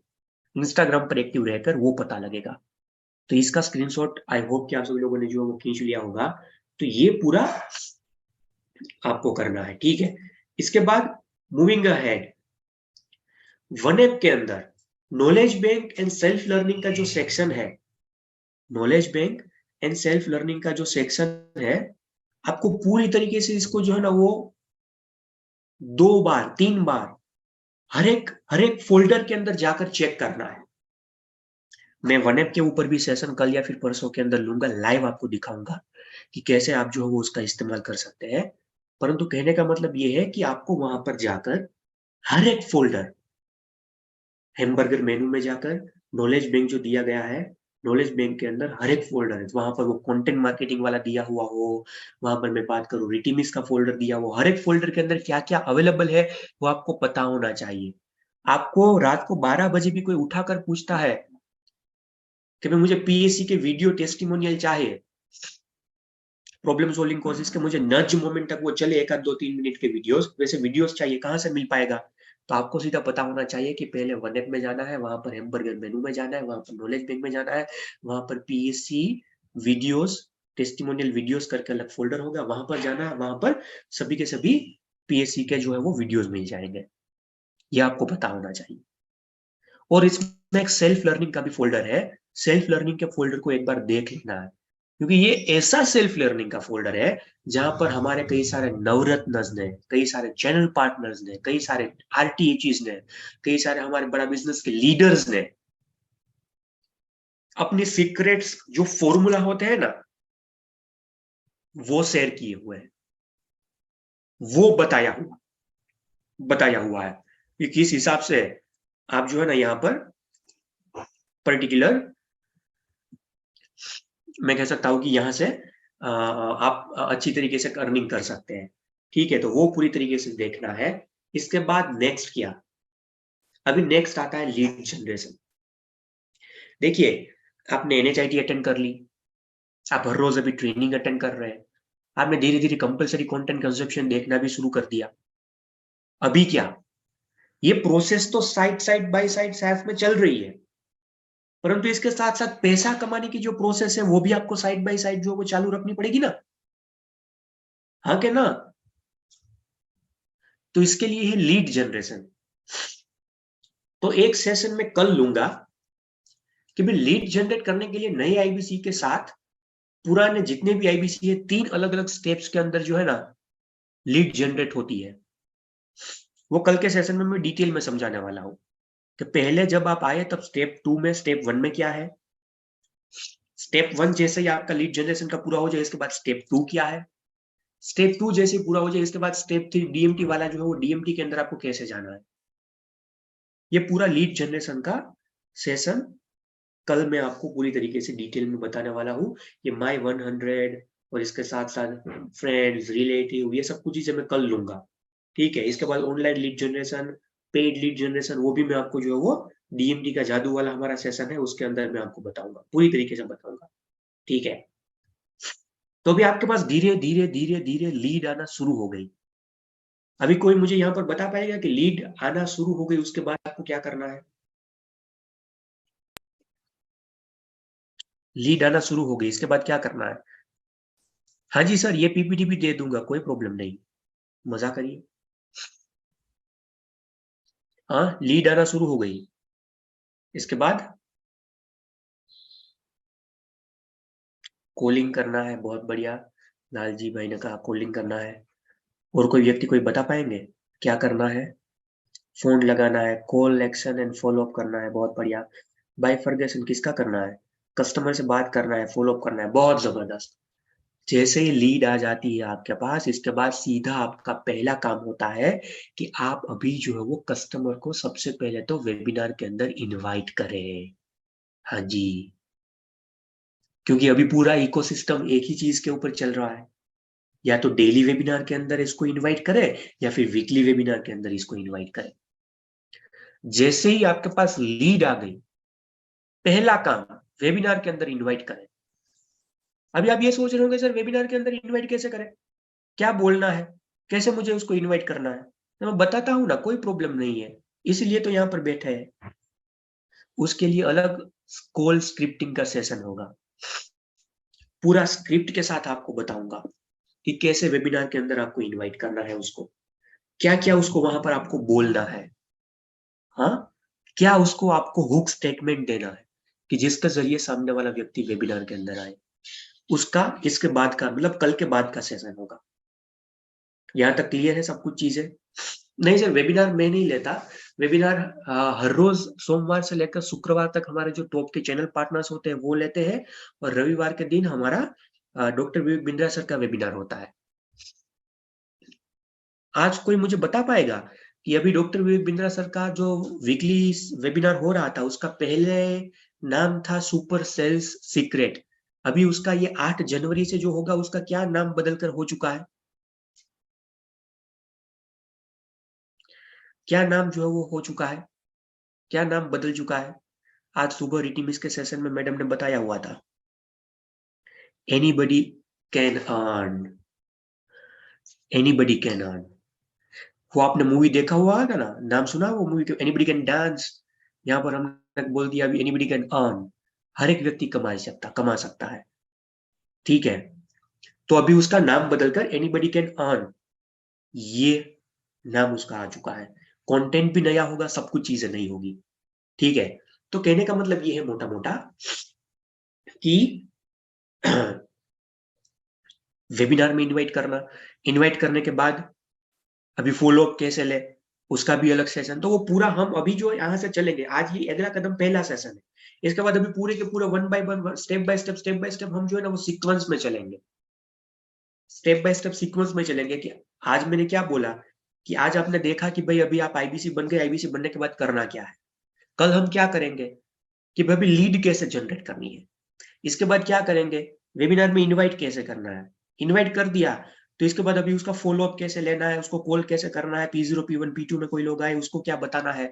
Speaker 1: इंस्टाग्राम पर एक्टिव रहकर वो पता लगेगा। तो इसका स्क्रीनशॉट आई होप कि आप सभी लोगों ने जो वो खींच लिया होगा। तो ये पूरा आपको करना है, ठीक है। इसके बाद मूविंग अहेड, वन ऐप के अंदर knowledge bank and self learning का जो सेक्शन है, knowledge bank and self learning का जो सेक्शन है, आपको पूरी तरीके से इसको जो है ना वो 2 बार 3 बार हर एक फोल्डर के अंदर जाकर चेक करना है। मैं वन ऐप के ऊपर भी सेशन कल या फिर परसों के अंदर लूंगा, लाइव आपको दिखाऊंगा कि कैसे आप जो है वो उसका इस्तेमाल कर सकते हैं। परंतु कहने का मतलब ये है कि आपको वहां पर जाकर हर एक फोल्डर, हैमबर्गर मेनू में जाकर नॉलेज बैंक जो दिया गया है, नॉलेज बैंक के अंदर हर एक फोल्डर है, वहां पर वो कंटेंट मार्केटिंग वाला दिया हुआ हो, वहां पर मैं बात करूं रिटीमिस का फोल्डर दिया हो, हर एक फोल्डर के अंदर क्या क्या अवेलेबल है वो आपको पता होना चाहिए। आपको रात को 12 बजे भी कोई उठाकर पूछता है कि मैं मुझे पीएससी के वीडियो टेस्टिमोनियल चाहिए, प्रॉब्लम सॉल्विंग कोर्सेज के, मुझे नज मोमेंट तक वो चले 1 आध 2 3 मिनट के वीडियोस, वैसे वीडियोस चाहिए, कहाँ से मिल पाएगा? तो आपको सीधा पता होना चाहिए कि पहले वन ऐप में जाना है, वहां पर हैमबर्गर मेनू में जाना है, वहां पर नॉलेज बैंक में जाना है, वहां पर पीएससी वीडियोस टेस्टिमोनियल वीडियोस करके अलग फोल्डर होगा, वहां पर जाना है, वहां पर सभी के सभी पीएससी के जो है वो वीडियोस मिल जाएंगे, ये आपको पता होना चाहिए। और इसमें एक सेल्फ लर्निंग का भी फोल्डर है, सेल्फ लर्निंग के फोल्डर को एक बार देख लेना है, क्योंकि ये ऐसा सेल्फ लर्निंग का फोल्डर है जहां पर हमारे कई सारे नवरत्नज ने, कई सारे चैनल पार्टनर्स ने, कई सारे आरटीएचईज ने, कई सारे हमारे बड़ा बिजनेस के लीडर्स ने अपने सीक्रेट्स जो फॉर्मूला होते हैं ना वो शेयर किए हुए हैं, वो बताया हुआ है कि किस हिसाब से आप जो है ना यहाँ पर पर्टिकुलर, मैं कह सकता हूं कि यहां से आप अच्छी तरीके से अर्निंग कर सकते हैं, ठीक है। तो वो पूरी तरीके से देखना है। इसके बाद नेक्स्ट क्या, अभी नेक्स्ट आता है लीड जनरेशन। देखिए आपने एनएचआईटी अटेंड कर ली, आप हर रोज अभी ट्रेनिंग अटेंड कर रहे हैं, आपने धीरे धीरे कंपलसरी कंटेंट कंजप्शन देखना भी शुरू कर दिया। अभी क्या, ये प्रोसेस तो साइड बाय साइड सैफ में चल रही है, परंतु इसके साथ साथ पैसा कमाने की जो प्रोसेस है वो भी आपको साइड बाय साइड जो वो चालू रखनी पड़ेगी ना, हाँ के ना। तो इसके लिए है लीड जनरेशन। तो एक सेशन में कल लूंगा कि भाई लीड जनरेट करने के लिए नए आईबीसी के साथ पुराने जितने भी आईबीसी है, 3 अलग अलग स्टेप्स के अंदर जो है ना लीड जनरेट होती है। वो कल के सेशन में मैं डिटेल में समझाने वाला हूं कि पहले जब आप आए तब स्टेप 2 में, स्टेप 1 में क्या है, स्टेप 1 जैसे ही आपका लीड जनरेशन का पूरा हो जाए इसके बाद स्टेप 2 क्या है, स्टेप 2 जैसे ही पूरा हो जाए इसके बाद स्टेप 3 डीएमटी वाला जो है वो डीएमटी के अंदर आपको कैसे जाना है। ये पूरा लीड जनरेशन का सेशन कल मैं आपको पूरी तरीके से डिटेल में बताने वाला हूँ। ये माई 100 और इसके साथ साथ फ्रेंड्स, रिलेटिव, ये सब कुछ चीजें मैं कल लूंगा, ठीक है। इसके बाद online lead generation, paid lead generation, वो भी मैं आपको जो है वो डीएमटी का जादू वाला हमारा सेशन है उसके अंदर मैं आपको बताऊंगा, पूरी तरीके से बताऊंगा, ठीक है। तो अभी आपके पास धीरे धीरे धीरे धीरे लीड आना शुरू हो गई। अभी कोई मुझे यहाँ पर बता पाएगा कि लीड आना शुरू हो गई उसके बाद आपको क्या करना है। लीड आना शुरू हो गई इसके बाद क्या करना है। हाँ जी सर, ये पीपीटी भी दे दूंगा, कोई प्रॉब्लम नहीं, मजा करिए। हाँ, लीड आना शुरू हो गई इसके बाद कॉलिंग करना है, बहुत बढ़िया, लालजी भाई ने कहा कॉलिंग करना है। और कोई व्यक्ति कोई बता पाएंगे क्या करना है। फोन लगाना है, call action and follow up करना है, बहुत बढ़िया। बाइफरगेशन किसका करना है, कस्टमर से बात करना है, फॉलो अप करना है, बहुत जबरदस्त। जैसे ही लीड आ जाती है आपके पास इसके बाद सीधा आपका पहला काम होता है कि आप अभी जो है वो कस्टमर को सबसे पहले तो वेबिनार के अंदर इनवाइट करें। हाँ जी, क्योंकि अभी पूरा इकोसिस्टम एक ही चीज के ऊपर चल रहा है, या तो डेली वेबिनार के अंदर इसको इनवाइट करें या फिर वीकली वेबिनार के अंदर इसको इनवाइट करें। जैसे ही आपके पास लीड आ गई पहला काम वेबिनार के अंदर इनवाइट करें। अभी आप ये सोच रहे होंगे सर वेबिनार के अंदर इनवाइट कैसे करें, क्या बोलना है, कैसे मुझे उसको इनवाइट करना है। तो मैं बताता हूं ना, कोई प्रॉब्लम नहीं है, इसलिए तो यहाँ पर बैठे हैं। उसके लिए अलग कॉल स्क्रिप्टिंग का सेशन होगा, पूरा स्क्रिप्ट के साथ आपको बताऊंगा कि कैसे वेबिनार के अंदर आपको इनवाइट करना है उसको, क्या क्या उसको वहां पर आपको बोलना है, हाँ, क्या उसको आपको हुक स्टेटमेंट देना है कि जिसके जरिए सामने वाला व्यक्ति वेबिनार के अंदर आए। उसका इसके बाद का मतलब कल के बाद का सेशन होगा। यहाँ तक क्लियर है सब कुछ चीजें। नहीं सर, वेबिनार मैं नहीं लेता, वेबिनार हर रोज सोमवार से लेकर शुक्रवार तक हमारे जो टॉप के चैनल पार्टनर्स होते हैं वो लेते हैं, और रविवार के दिन हमारा डॉक्टर विवेक बिंद्रा सर का वेबिनार होता है। आज कोई मुझे बता पाएगा कि अभी डॉक्टर विवेक बिंद्रा सर का जो वीकली वेबिनार हो रहा था उसका पहले नाम था सुपर सेल्स सीक्रेट, अभी उसका ये 8 जनवरी से जो होगा उसका क्या नाम बदलकर हो चुका है, क्या नाम जो है वो हो चुका है, क्या नाम बदल चुका है। आज सुबह रिटिमिस के सेशन में मैडम ने बताया हुआ था, anybody can earn, anybody can earn. वो आपने मूवी देखा हुआ है ना, नाम सुना वो मूवी, एनीबडी कैन डांस, यहाँ पर हमने बोल दिया अभी एनीबडी कैन अर्न, हर एक व्यक्ति कमा सकता है, ठीक है। तो अभी उसका नाम बदलकर एनीबडी कैन अर्न, ये नाम उसका आ चुका है। कंटेंट भी नया होगा, सब कुछ चीजें नई होगी, ठीक है। तो कहने का मतलब ये है मोटा मोटा कि वेबिनार में इनवाइट करना, इनवाइट करने के बाद अभी फॉलो अप कैसे ले उसका भी अलग सेशन, तो वो पूरा हम अभी जो यहाँ से चलेंगे, आज ये अगला कदम पहला सेशन है, इसके बाद अभी पूरे के पूरे one by one, step by step हम जो है ना वो सीक्वेंस में चलेंगे, स्टेप बाय स्टेप सीक्वेंस में चलेंगे। कि आज मैंने क्या बोला कि आज आपने देखा कि भाई अभी आप आईबीसी बन गए, आईबीसी बनने के बाद करना क्या है। कल हम क्या करेंगे कि भाई लीड कैसे जनरेट करनी है, इसके बाद क्या करेंगे, वेबिनार में इनवाइट कैसे करना है, इनवाइट कर दिया तो इसके बाद अभी उसका फॉलो अप कैसे लेना है, उसको कॉल कैसे करना है, P0 P1 P2 में कोई लोग आए उसको क्या बताना है,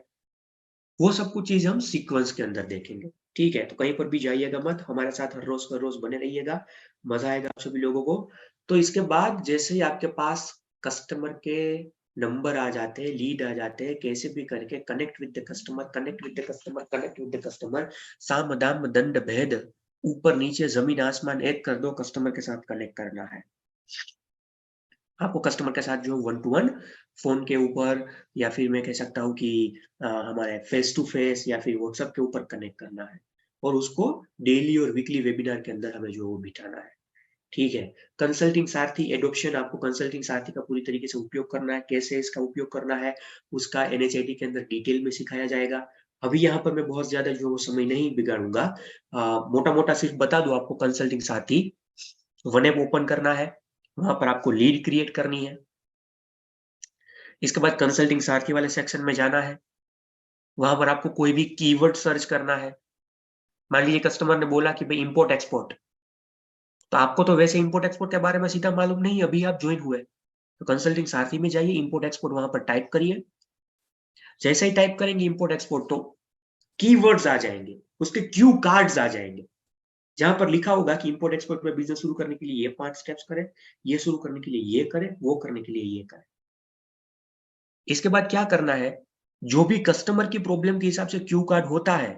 Speaker 1: वो सब कुछ चीज हम सीक्वेंस के अंदर देखेंगे, ठीक है, तो कहीं पर भी जाइएगा मत, हमारे साथ हर रोज बने रहिएगा, मजा आएगा आप सभी लोगों को। तो इसके बाद जैसे ही आपके पास कस्टमर के नंबर आ जाते हैं, लीड आ जाते हैं, कैसे भी करके connect with the customer, connect with the customer, connect with the customer, साम दाम दंड भेद, ऊपर नीचे जमीन आसमान एक कर दो, कस्टमर के साथ कनेक्ट करना है आपको। कस्टमर के साथ जो 1 to 1 फोन के ऊपर, या फिर मैं कह सकता हूँ कि हमारे फेस टू फेस या फिर व्हाट्सएप के ऊपर कनेक्ट करना है, और उसको डेली और वीकली वेबिनार के अंदर हमें जो वो बिठाना है। ठीक है, कंसल्टिंग सारथी एडॉप्शन, आपको कंसल्टिंग सारथी का पूरी तरीके से उपयोग करना है, कैसे इसका उपयोग करना है उसका NHIT के अंदर डिटेल में सिखाया जाएगा। अभी यहाँ पर मैं बहुत ज्यादा जो समय नहीं बिगाड़ूंगा, मोटा मोटा सिर्फ बता दूं आपको। कंसल्टिंग सारथी 1 ऐप ओपन करना है, वहां पर आपको लीड क्रिएट करनी है। इसके बाद कंसल्टिंग सारथी वाले सेक्शन में जाना है, वहां पर आपको कोई भी कीवर्ड सर्च करना है। मान लीजिए कस्टमर ने बोला कि भाई इंपोर्ट एक्सपोर्ट, तो आपको तो वैसे इंपोर्ट एक्सपोर्ट के बारे में सीधा मालूम नहीं, अभी आप ज्वाइन हुए, तो कंसल्टिंग सारथी में जाइए, इंपोर्ट एक्सपोर्ट वहां पर टाइप करिए। जैसे ही टाइप करेंगे इंपोर्ट एक्सपोर्ट, तो कीवर्ड्स आ जाएंगे, उसके क्यू कार्ड्स आ जाएंगे, जहां पर लिखा होगा कि इंपोर्ट एक्सपोर्ट में बिजनेस शुरू करने के लिए ये 5 स्टेप्स करें, ये शुरू करने के लिए ये करें, वो करने के लिए ये करें। इसके बाद क्या करना है, जो भी कस्टमर की प्रॉब्लम के हिसाब से क्यू कार्ड होता है,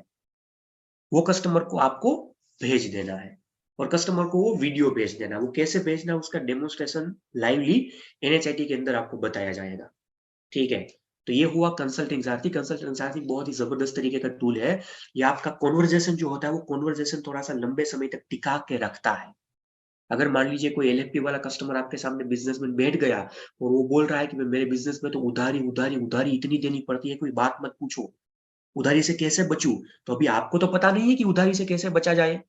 Speaker 1: वो कस्टमर को आपको भेज देना है, और कस्टमर को वो वीडियो भेज देना। वो कैसे भेजना है उसका डेमोन्स्ट्रेशन लाइवली NHIT के अंदर आपको बताया जाएगा। ठीक है, तो ये हुआ कंसल्टिंग सारथी। कंसल्टिंग सारथी बहुत ही जबरदस्त तरीके का टूल है। ये आपका कॉन्वर्जेशन जो होता है, वो कॉन्वर्जेशन थोड़ा सा लंबे समय तक टिका के रखता है। अगर मान लीजिए कोई LFP वाला कस्टमर आपके सामने बिजनेस में बैठ गया और वो बोल रहा है कि मेरे बिजनेस में तो उधारी उधारी उधारी इतनी देनी पड़ती है, कोई बात मत पूछो, उधारी से कैसे बचूं, तो अभी आपको तो पता नहीं है कि उधारी से कैसे बचा जाए।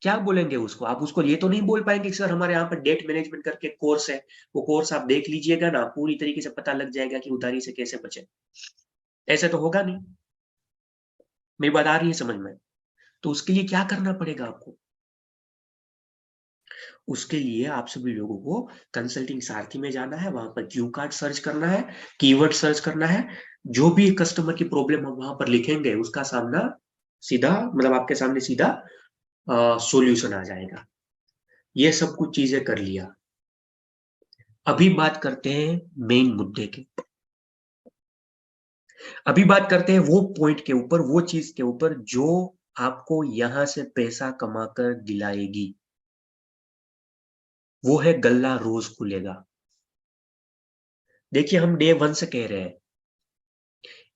Speaker 1: क्या बोलेंगे उसको? आप उसको ये तो नहीं बोल पाएंगे कि सर हमारे यहाँ पर डेट मैनेजमेंट करके कोर्स है, वो कोर्स आप देख लीजिएगा ना, पूरी तरीके से पता लग जाएगा कि उधारी से कैसे बचे। ऐसे तो होगा नहीं। मेरी बात आ रही है समझ में? तो उसके लिए क्या करना पड़ेगा आपको? उसके लिए आप सभी लोगों को कंसल्टिंग सारथी में जाना है, वहां पर क्यू कार्ड सर्च करना है, कीवर्ड सर्च करना है, जो भी कस्टमर की प्रॉब्लम हम वहां पर लिखेंगे उसका सामना सीधा, मतलब आपके सामने सीधा सॉल्यूशन आ जाएगा। ये सब कुछ चीजें कर लिया, अभी बात करते हैं मेन मुद्दे के। अभी बात करते हैं वो पॉइंट के ऊपर, वो चीज के ऊपर जो आपको यहां से पैसा कमाकर दिलाएगी। वो है गल्ला रोज खुलेगा। देखिए, हम डे 1 से कह रहे हैं,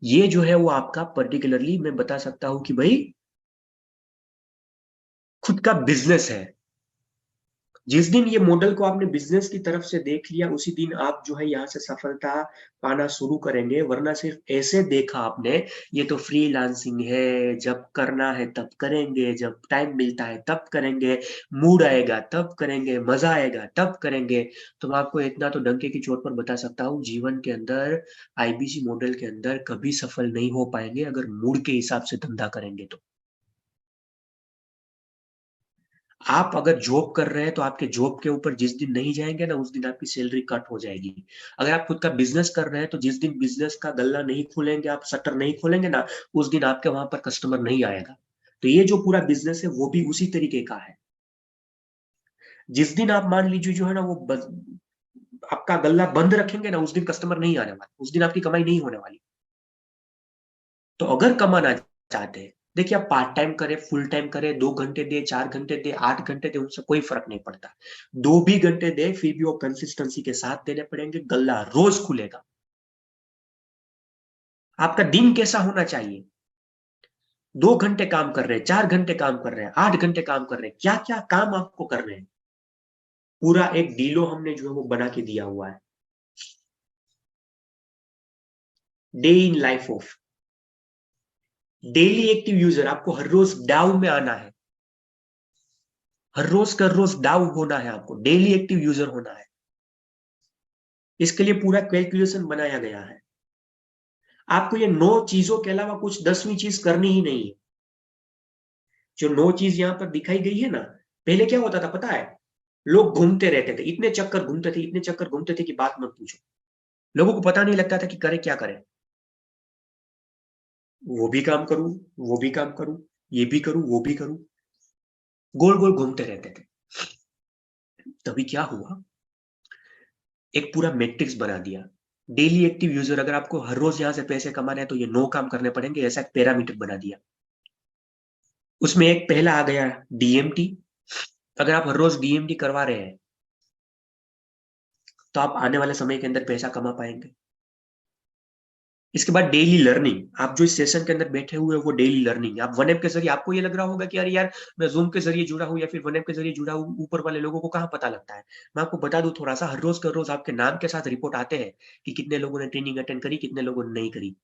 Speaker 1: ये जो है वो आपका पर्टिकुलरली मैं बता सकता हूं कि भाई खुद का बिजनेस है। जिस दिन ये मॉडल को आपने बिजनेस की तरफ से देख लिया, उसी दिन आप जो है यहाँ से सफलता पाना शुरू करेंगे। वरना सिर्फ ऐसे देखा आपने, ये तो फ्रीलांसिंग है, जब करना है तब करेंगे, जब टाइम मिलता है तब करेंगे, मूड आएगा तब करेंगे, मजा आएगा तब करेंगे। तो मैं आपको इतना तो डंके की चोट पर बता सकता हूँ, जीवन के अंदर IBC मॉडल के अंदर कभी सफल नहीं हो पाएंगे अगर मूड के हिसाब से धंधा करेंगे तो। आप अगर जॉब कर रहे हैं तो आपके जॉब के ऊपर जिस दिन नहीं जाएंगे ना, उस दिन आपकी सैलरी कट हो जाएगी। अगर आप खुद का बिजनेस कर रहे हैं तो जिस दिन बिजनेस का गल्ला नहीं खोलेंगे, आप शटर नहीं खोलेंगे ना, उस दिन आपके वहां पर कस्टमर नहीं आएगा। तो ये जो पूरा बिजनेस है वो भी उसी तरीके का है। जिस दिन आप मान लीजिए जो है ना वो आपका गल्ला बंद रखेंगे ना, उस दिन कस्टमर नहीं आने वाले, उस दिन आपकी कमाई नहीं होने वाली। तो अगर कमाना चाहते हैं, देखिए आप पार्ट टाइम करें, फुल टाइम करें, 2 घंटे दे, 4 घंटे दे, 8 घंटे दे, उनसे कोई फर्क नहीं पड़ता। 2 भी घंटे दे, फिर भी वो कंसिस्टेंसी के साथ देने पड़ेंगे, गल्ला रोज खुलेगा। आपका दिन कैसा होना चाहिए? 2 घंटे काम कर रहे हैं, 4 घंटे काम कर रहे हैं, 8 घंटे काम कर रहे हैं, क्या क्या काम आपको कर रहे हैं, पूरा एक डीलो हमने जो है वो बना के दिया हुआ है। Day in life of daily active user, आपको हर रोज डाउ में आना है, हर रोज डाउ होना है, आपको डेली एक्टिव यूजर होना है। इसके लिए पूरा कैलकुलेशन बनाया गया है। आपको ये 9 चीजों के अलावा कुछ 10वीं चीज करनी ही नहीं है। जो 9 चीज यहां पर दिखाई गई है ना, पहले क्या होता था पता है? लोग घूमते रहते थे, इतने चक्कर घूमते थे, इतने चक्कर घूमते थे कि बात मत पूछो। लोगों को पता नहीं लगता था कि करे क्या करें। वो भी काम करूं, वो भी काम करूं, ये भी करूं वो भी करूं, गोल गोल घूमते रहते थे। तभी क्या हुआ, एक पूरा मैट्रिक्स बना दिया। डेली एक्टिव यूजर, अगर आपको हर रोज यहां से पैसे कमाने हैं तो ये 9 काम करने पड़ेंगे, ऐसा एक पैरामीटर बना दिया। उसमें एक पहला आ गया डीएमटी। अगर आप हर रोज डीएमटी करवा रहे हैं तो आप आने वाले समय के अंदर पैसा कमा पाएंगे। इसके बाद डेली लर्निंग, आप जो इस सेशन के अंदर बैठे हुए हो वो डेली लर्निंग। आप वन ऐप के जरिए, आपको ये लग रहा होगा कि यार मैं जूम के जरिए जुड़ा हूं या फिर वन ऐप के जरिए जुड़ा हूं, ऊपर वाले लोगों को कहां पता लगता है। मैं आपको बता दूं थोड़ा सा, हर रोज आपके नाम के साथ रिपोर्ट आते हैं कि कितने लोगों ने ट्रेनिंग अटेंड करी, कितने लोगों ने नहीं करी।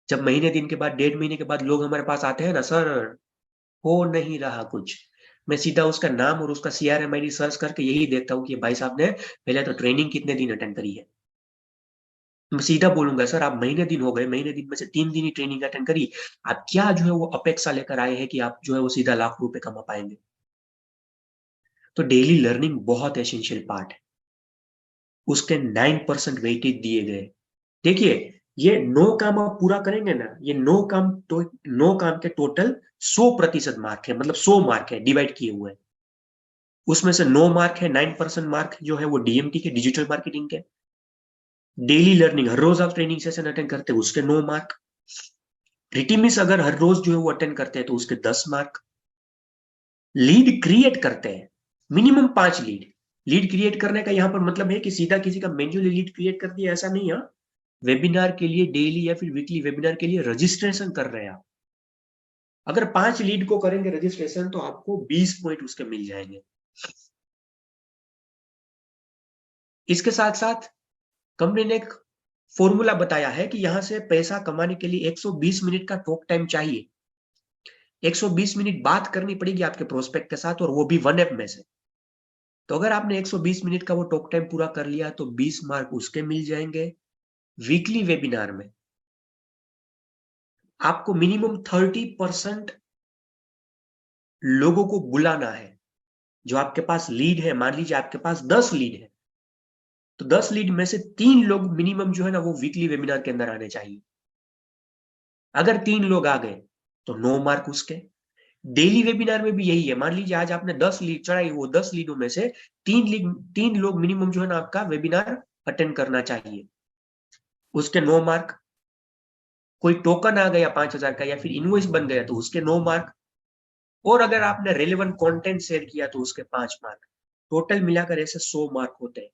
Speaker 1: जब महीने दिन के बाद, 1.5 महीने के बाद लोग हमारे पास आते हैं ना, सर हो नहीं रहा कुछ, मैं सीधा उसका नाम और उसका CRM ID सर्च करके यही देखता हूँ कि भाई साहब ने पहले तो ट्रेनिंग कितने दिन अटेंड करी है। मैं सीधा बोलूंगा सर आप महीने दिन हो गए, महीने दिन में से 3 दिन ही ट्रेनिंग अटेंड करी, आप क्या जो है वो अपेक्षा लेकर आए हैं कि आप जो है वो सीधा लाख रुपए कमा पाएंगे। तो डेली लर्निंग बहुत एसेंशियल पार्ट है, उसके 9% वेटेज दिए गए। देखिए ये 9 काम आप पूरा करेंगे ना, ये 9 काम के टोटल 100% मार्क है, मतलब 100 मार्क है डिवाइड किए हुए। उसमें से 9 मार्क है, 9% मार्क जो है वो डीएमटी के, डिजिटल मार्केटिंग के। डेली लर्निंग, हर रोज आप ट्रेनिंग सेशन अटेंड करते हैं उसके 9 मार्क। रिटीमिस अगर हर रोज जो है वो अटेंड करते हैं तो उसके 10 मार्क। लीड क्रिएट करते हैं, मिनिमम 5 लीड क्रिएट करने का यहां पर मतलब है कि सीधा किसी का मैन्युअली लीड क्रिएट कर दिया, ऐसा नहीं है। वेबिनार के लिए डेली या फिर वीकली वेबिनार के लिए रजिस्ट्रेशन कर रहे हैं आप, अगर 5 लीड को करेंगे रजिस्ट्रेशन तो आपको 20 पॉइंट उसके मिल जाएंगे। इसके साथ साथ कंपनी ने एक फॉर्मूला बताया है कि यहां से पैसा कमाने के लिए 120 मिनट का टॉक टाइम चाहिए। 120 मिनट बात करनी पड़ेगी आपके प्रोस्पेक्ट के साथ, और वो भी वन ऐप में से। तो अगर आपने 120 मिनट का वो टॉक टाइम पूरा कर लिया तो 20 मार्क उसके मिल जाएंगे। वीकली वेबिनार में आपको मिनिमम 30% लोगों को बुलाना है। जो आपके पास लीड है, मान लीजिए आपके पास 10 लीड है, तो 10 लीड में से 3 लोग मिनिमम जो है ना वो वीकली वेबिनार के अंदर आने चाहिए। अगर 3 लोग आ गए तो 9 मार्क उसके। डेली वेबिनार में भी यही है, मान लीजिए आज आपने 10 लीड चढ़ाई, वो 10 लीडों में से 3 लोग मिनिमम जो है ना आपका वेबिनार अटेंड करना चाहिए, उसके 9 मार्क। कोई टोकन आ गया 5,000 का या फिर इनवॉइस बन गया तो उसके 9 मार्क, और अगर आपने रेलेवेंट कंटेंट शेयर किया तो उसके 5 मार्क। टोटल मिलाकर ऐसे 100 मार्क होते हैं।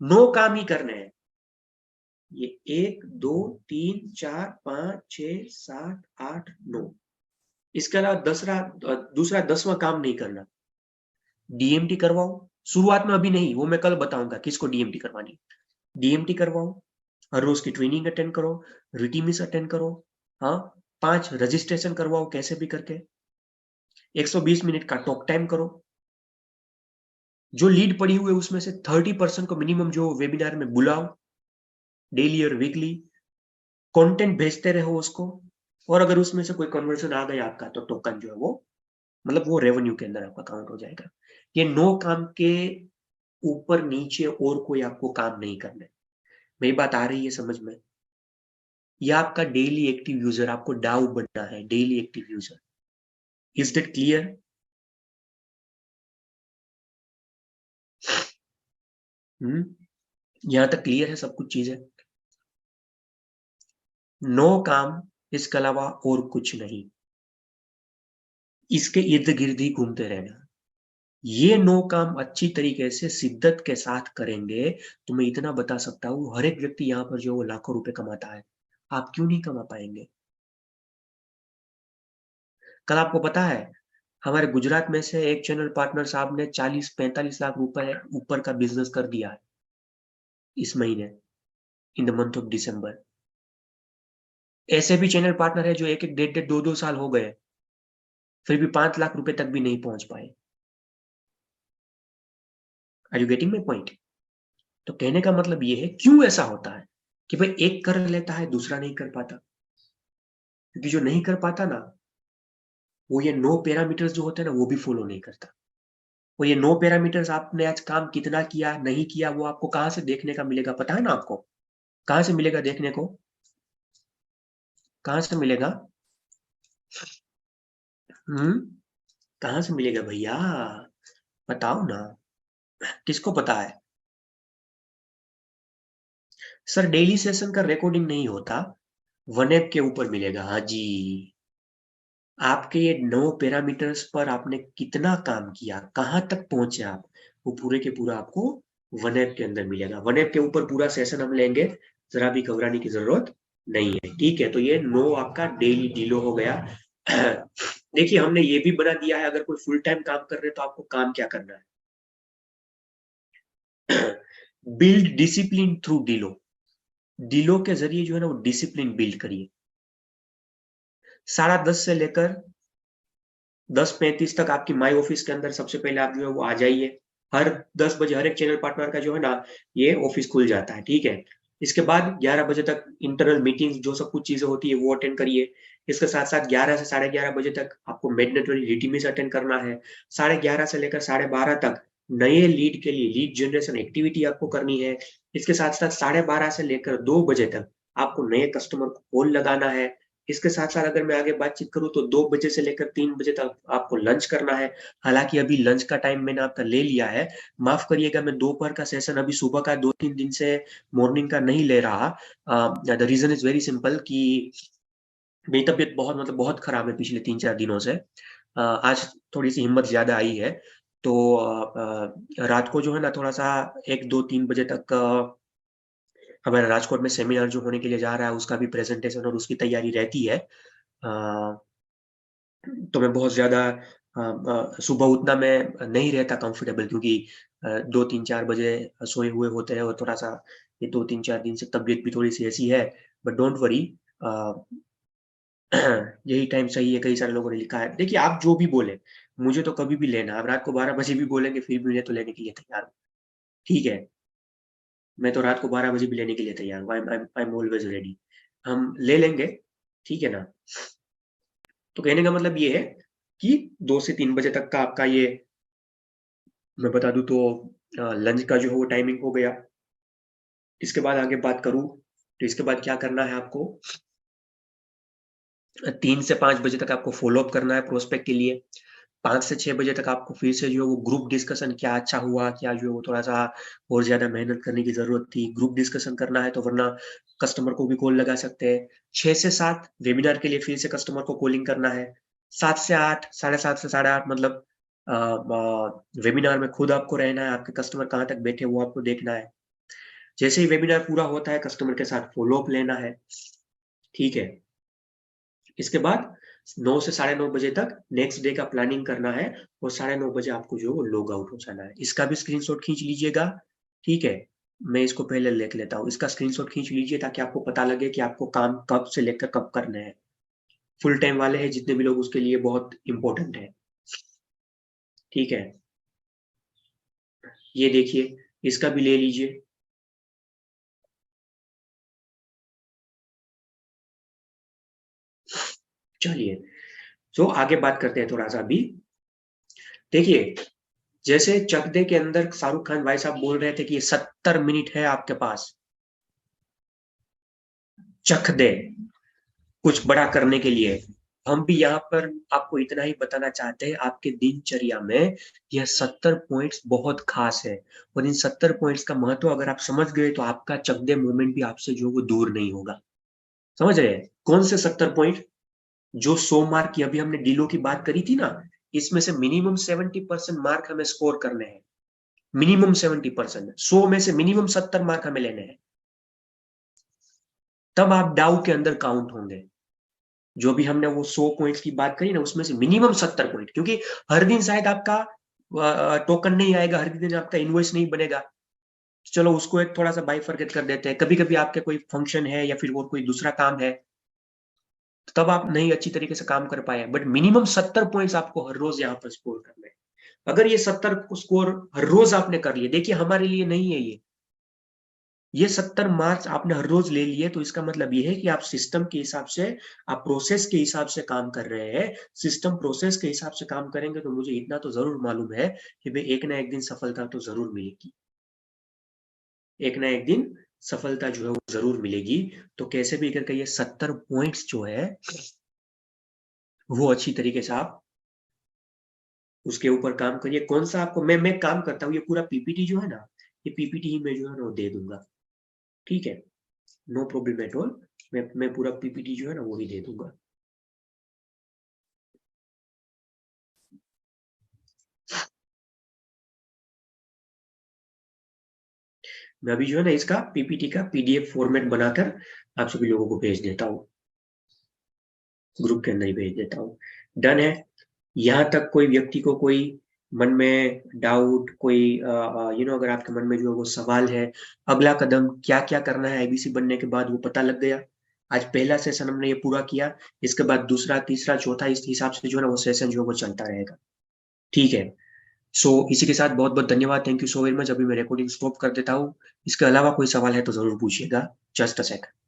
Speaker 1: 9 काम ही करने हैं, ये 1 2 3 4 5 6 7 8 9। इसके अलावा दूसरा 10वां काम नहीं करना। डीएमटी करवाओ, शुरुआत में अभी नहीं, वो मैं कल बताऊंगा किसको डीएमटी करवानी। डीएमटी करवाओ, हर रोज की ट्रेनिंग अटेंड करो, रिटीमिस अटेंड करो, हाँ 5 रजिस्ट्रेशन करवाओ कैसे भी करके, 120 मिनट का टॉक टाइम करो। जो लीड पड़ी हुई है उसमें से 30% को मिनिमम जो वेबिनार में बुलाओ, डेली और वीकली कंटेंट भेजते रहो उसको, और अगर उसमें से कोई कन्वर्जन आ गया आपका तो टोकन जो है वो, मतलब वो रेवेन्यू के अंदर आपका काउंट हो जाएगा। ये 9 काम के ऊपर नीचे और कोई आपको काम नहीं करना है। मेरी बात आ रही है समझ में? यह आपका डेली एक्टिव यूजर, आपको डाउ बनना है, daily active user. Is that clear? यहां तक क्लियर है सब कुछ चीजें? 9 काम, इसके अलावा और कुछ नहीं, इसके इर्द गिर्द ही घूमते रहना। ये 9 काम अच्छी तरीके से शिद्दत के साथ करेंगे तो मैं इतना बता सकता हूं हर एक व्यक्ति यहां पर जो वो लाखों रुपए कमाता है, आप क्यों नहीं कमा पाएंगे? कल आपको पता है हमारे गुजरात में से एक चैनल पार्टनर साहब ने 40-45 लाख रुपए ऊपर का बिजनेस कर दिया है इस महीने, in the month of December. ऐसे भी चैनल पार्टनर है जो 1-1, 1.5-1.5, 2-2 साल हो गए फिर भी 5 लाख रुपए तक भी नहीं पहुंच पाए। Are you getting my point? तो कहने का मतलब ये है क्यों ऐसा होता है कि भाई एक कर लेता है दूसरा नहीं कर पाता, क्योंकि जो नहीं कर पाता ना वो ये 9 पैरामीटर्स जो होते हैं ना वो भी फॉलो नहीं करता। और ये 9 पैरामीटर्स आपने आज काम कितना किया नहीं किया वो आपको कहां से देखने का मिलेगा, पता है ना आपको? कहां से मिलेगा देखने को? कहां से मिलेगा? कहाँ से मिलेगा भैया, बताओ ना, किसको पता है? सर डेली सेशन का रिकॉर्डिंग नहीं होता, वन ऐप के ऊपर मिलेगा। हाँ जी, आपके ये 9 पैरामीटर्स पर आपने कितना काम किया, कहाँ तक पहुंचे आप, वो पूरे के पूरा आपको वन ऐप के अंदर मिलेगा। वन ऐप के ऊपर पूरा सेशन हम लेंगे, जरा भी घबराने की जरूरत नहीं है। ठीक है, तो ये 9 आपका डेली डीलो हो गया। देखिए हमने ये भी बना दिया है, अगर कोई फुल टाइम काम कर रहे हैं तो आपको काम क्या करना है, बिल्ड डिसिप्लिन थ्रू डीलो। डीलो के जरिए जो है ना वो डिसिप्लिन बिल्ड करिए। 10:30 से लेकर 10:35 तक आपकी माई ऑफिस के अंदर सबसे पहले आप जो है वो आ जाइए। हर 10 बजे हर एक चैनल पार्टनर का जो है ना ये ऑफिस खुल जाता है। ठीक है, इसके बाद 11 बजे तक इंटरनल मीटिंग्स जो सब कुछ चीजें होती है वो अटेंड करिए। इसके साथ साथ 11 से 11:30 बजे तक आपको मैंडेटरी रीटिमीज अटेंड करना है। 11:30 से लेकर 12:30 तक नए लीड के लिए लीड जनरेशन एक्टिविटी आपको करनी है। इसके साथ साथ 12:30 से लेकर 2 बजे तक आपको नए कस्टमर को कॉल लगाना है। इसके साथ साथ अगर मैं आगे बातचीत करूं तो 2 बजे से लेकर 3 बजे तक आपको लंच करना है। हालांकि अभी लंच का टाइम मैंने आपका ले लिया है, माफ करिएगा, मैं दोपहर का सेशन अभी सुबह का 2-3 दिन से मॉर्निंग का नहीं ले रहा। The reason is very simple कि मेरी तबीयत बहुत मतलब बहुत खराब है पिछले 3-4 दिनों से। आज थोड़ी सी हिम्मत ज्यादा आई है, तो रात को जो है ना थोड़ा सा 1-2-3 बजे तक हमारा राजकोट में सेमिनार जो होने के लिए जा रहा है उसका भी प्रेजेंटेशन और उसकी तैयारी रहती है। तो मैं बहुत ज्यादा सुबह उठना मैं नहीं रहता कंफर्टेबल, क्योंकि 2-3-4 बजे सोए हुए होते हैं, और थोड़ा सा ये 2-3-4 दिन से तबीयत भी थोड़ी सी ऐसी है। बट डोंट वरी, यही टाइम सही है, कई सारे लोगों ने लिखा है। देखिए आप जो भी बोले, मुझे तो कभी भी लेना, आप रात को 12 बजे भी बोलेंगे फिर भी मुझे तो लेने के लिए तैयार हूँ। ठीक है, मैं तो रात को 12 बजे भी लेने के लिए तैयार हूँ, आई एम ऑलवेज रेडी। हम ले लेंगे, ठीक है ना। तो कहने का मतलब ये है कि 2 से 3 बजे तक का आपका ये मैं बता दूं तो लंच का जो है वो टाइमिंग हो गया। इसके बाद आगे बात करूं तो इसके बाद क्या करना है आपको, 3 से 5 बजे तक आपको फॉलो अप करना है प्रोस्पेक्ट के लिए। 5 से 6 बजे तक आपको फिर से जो है वो ग्रुप डिस्कशन, क्या अच्छा हुआ, क्या जो है वो थोड़ा सा और ज्यादा मेहनत करने की जरूरत थी, ग्रुप डिस्कशन करना है। तो वरना कस्टमर को भी कॉल लगा सकते हैं। 6 से 7 वेबिनार के लिए फिर से कस्टमर को कॉलिंग करना है। 7 से 8, 7:30 से 8:30 मतलब वेबिनार में खुद आपको रहना है, आपके कस्टमर कहाँ तक बैठे वो आपको देखना है। जैसे ही वेबिनार पूरा होता है कस्टमर के साथ फॉलो अप लेना है। ठीक है, इसके बाद 9 से 9:30 बजे तक नेक्स्ट डे का प्लानिंग करना है, और 9:30 बजे आपको जो वो लॉग आउट हो जाना है। इसका भी स्क्रीनशॉट खींच लीजिएगा। ठीक है, मैं इसको पहले लिख लेता हूँ, इसका स्क्रीनशॉट खींच लीजिए ताकि आपको पता लगे कि आपको काम कब से लेकर कब करने हैं। फुल टाइम वाले हैं जितने भी लोग उसके लिए बहुत इंपॉर्टेंट है। ठीक है, ये देखिए, इसका भी ले लीजिए। चलिए, तो आगे बात करते हैं थोड़ा सा अभी। देखिए, जैसे चक दे के अंदर शाहरुख खान भाई साहब बोल रहे थे कि ये 70 मिनट है आपके पास, चख दे कुछ बड़ा करने के लिए। हम भी यहाँ पर आपको इतना ही बताना चाहते हैं, आपके दिनचर्या में यह 70 पॉइंट्स बहुत खास है, और इन 70 पॉइंट्स का महत्व अगर आप समझ गए तो आपका चक दे मूवमेंट भी आपसे जो वो दूर नहीं होगा। समझ रहे हैं कौन से 70 पॉइंट? जो 100 मार्क की अभी हमने डीलो की बात करी थी ना, इसमें से मिनिमम 70% मार्क हमें स्कोर करने हैं। मिनिमम 70%, 100 में से मिनिमम 70 मार्क हमें लेने हैं, तब आप डाउ के अंदर काउंट होंगे। जो भी हमने वो 100 पॉइंट्स की बात करी ना, उसमें से मिनिमम 70 पॉइंट, क्योंकि हर दिन शायद आपका टोकन नहीं आएगा, हर दिन आपका इनवॉइस नहीं बनेगा। चलो उसको एक थोड़ा सा बाइफरकेट कर देते हैं, कभी कभी आपके कोई फंक्शन है या फिर वो कोई दूसरा काम है, तब आप नहीं अच्छी तरीके से काम कर पाए, बट मिनिमम 70 पॉइंट्स आपको हर रोज यहाँ पर स्कोर करने हैं। अगर ये 70 स्कोर हर रोज आपने कर लिए, देखिए हमारे लिए नहीं है ये 70 मार्क्स आपने हर रोज ले लिए, तो इसका मतलब ये है कि आप सिस्टम के हिसाब से, आप प्रोसेस के हिसाब से काम कर रहे हैं। सिस्टम प्रोसेस के हिसाब से काम करेंगे तो मुझे इतना तो जरूर मालूम है कि भाई एक ना एक दिन सफलता तो जरूर मिलेगी, एक ना एक दिन सफलता जो है वो जरूर मिलेगी। तो कैसे भी करके ये 70 पॉइंट्स जो है वो अच्छी तरीके से आप उसके ऊपर काम करिए। कौन सा आपको मैं काम करता हूँ, ये पूरा पीपीटी जो है ना, ये पीपीटी ही मैं जो है ना वो दे दूंगा, ठीक है, नो प्रॉब्लम एट ऑल। मैं पूरा पीपीटी जो है ना वो ही दे दूंगा। मैं अभी जो है ना इसका पीपीटी का पीडीएफ फॉर्मेट बनाकर आप सभी लोगों को भेज देता हूँ, ग्रुप के अंदर ही भेज देता हूँ। डन है। यहाँ तक कोई व्यक्ति को कोई मन में डाउट, कोई अगर आपके मन में जो है वो सवाल है, अगला कदम क्या क्या करना है आईबीसी बनने के बाद, वो पता लग गया। आज पहला सेशन हमने ये पूरा किया, इसके बाद दूसरा, तीसरा, चौथा, इस हिसाब से जो है ना वो सेशन जो है वो चलता रहेगा, ठीक है। सो इसी के साथ बहुत बहुत धन्यवाद, thank you so very much. अभी मैं रिकॉर्डिंग स्टॉप कर देता हूँ। इसके अलावा कोई सवाल है तो जरूर पूछिएगा। Just a second.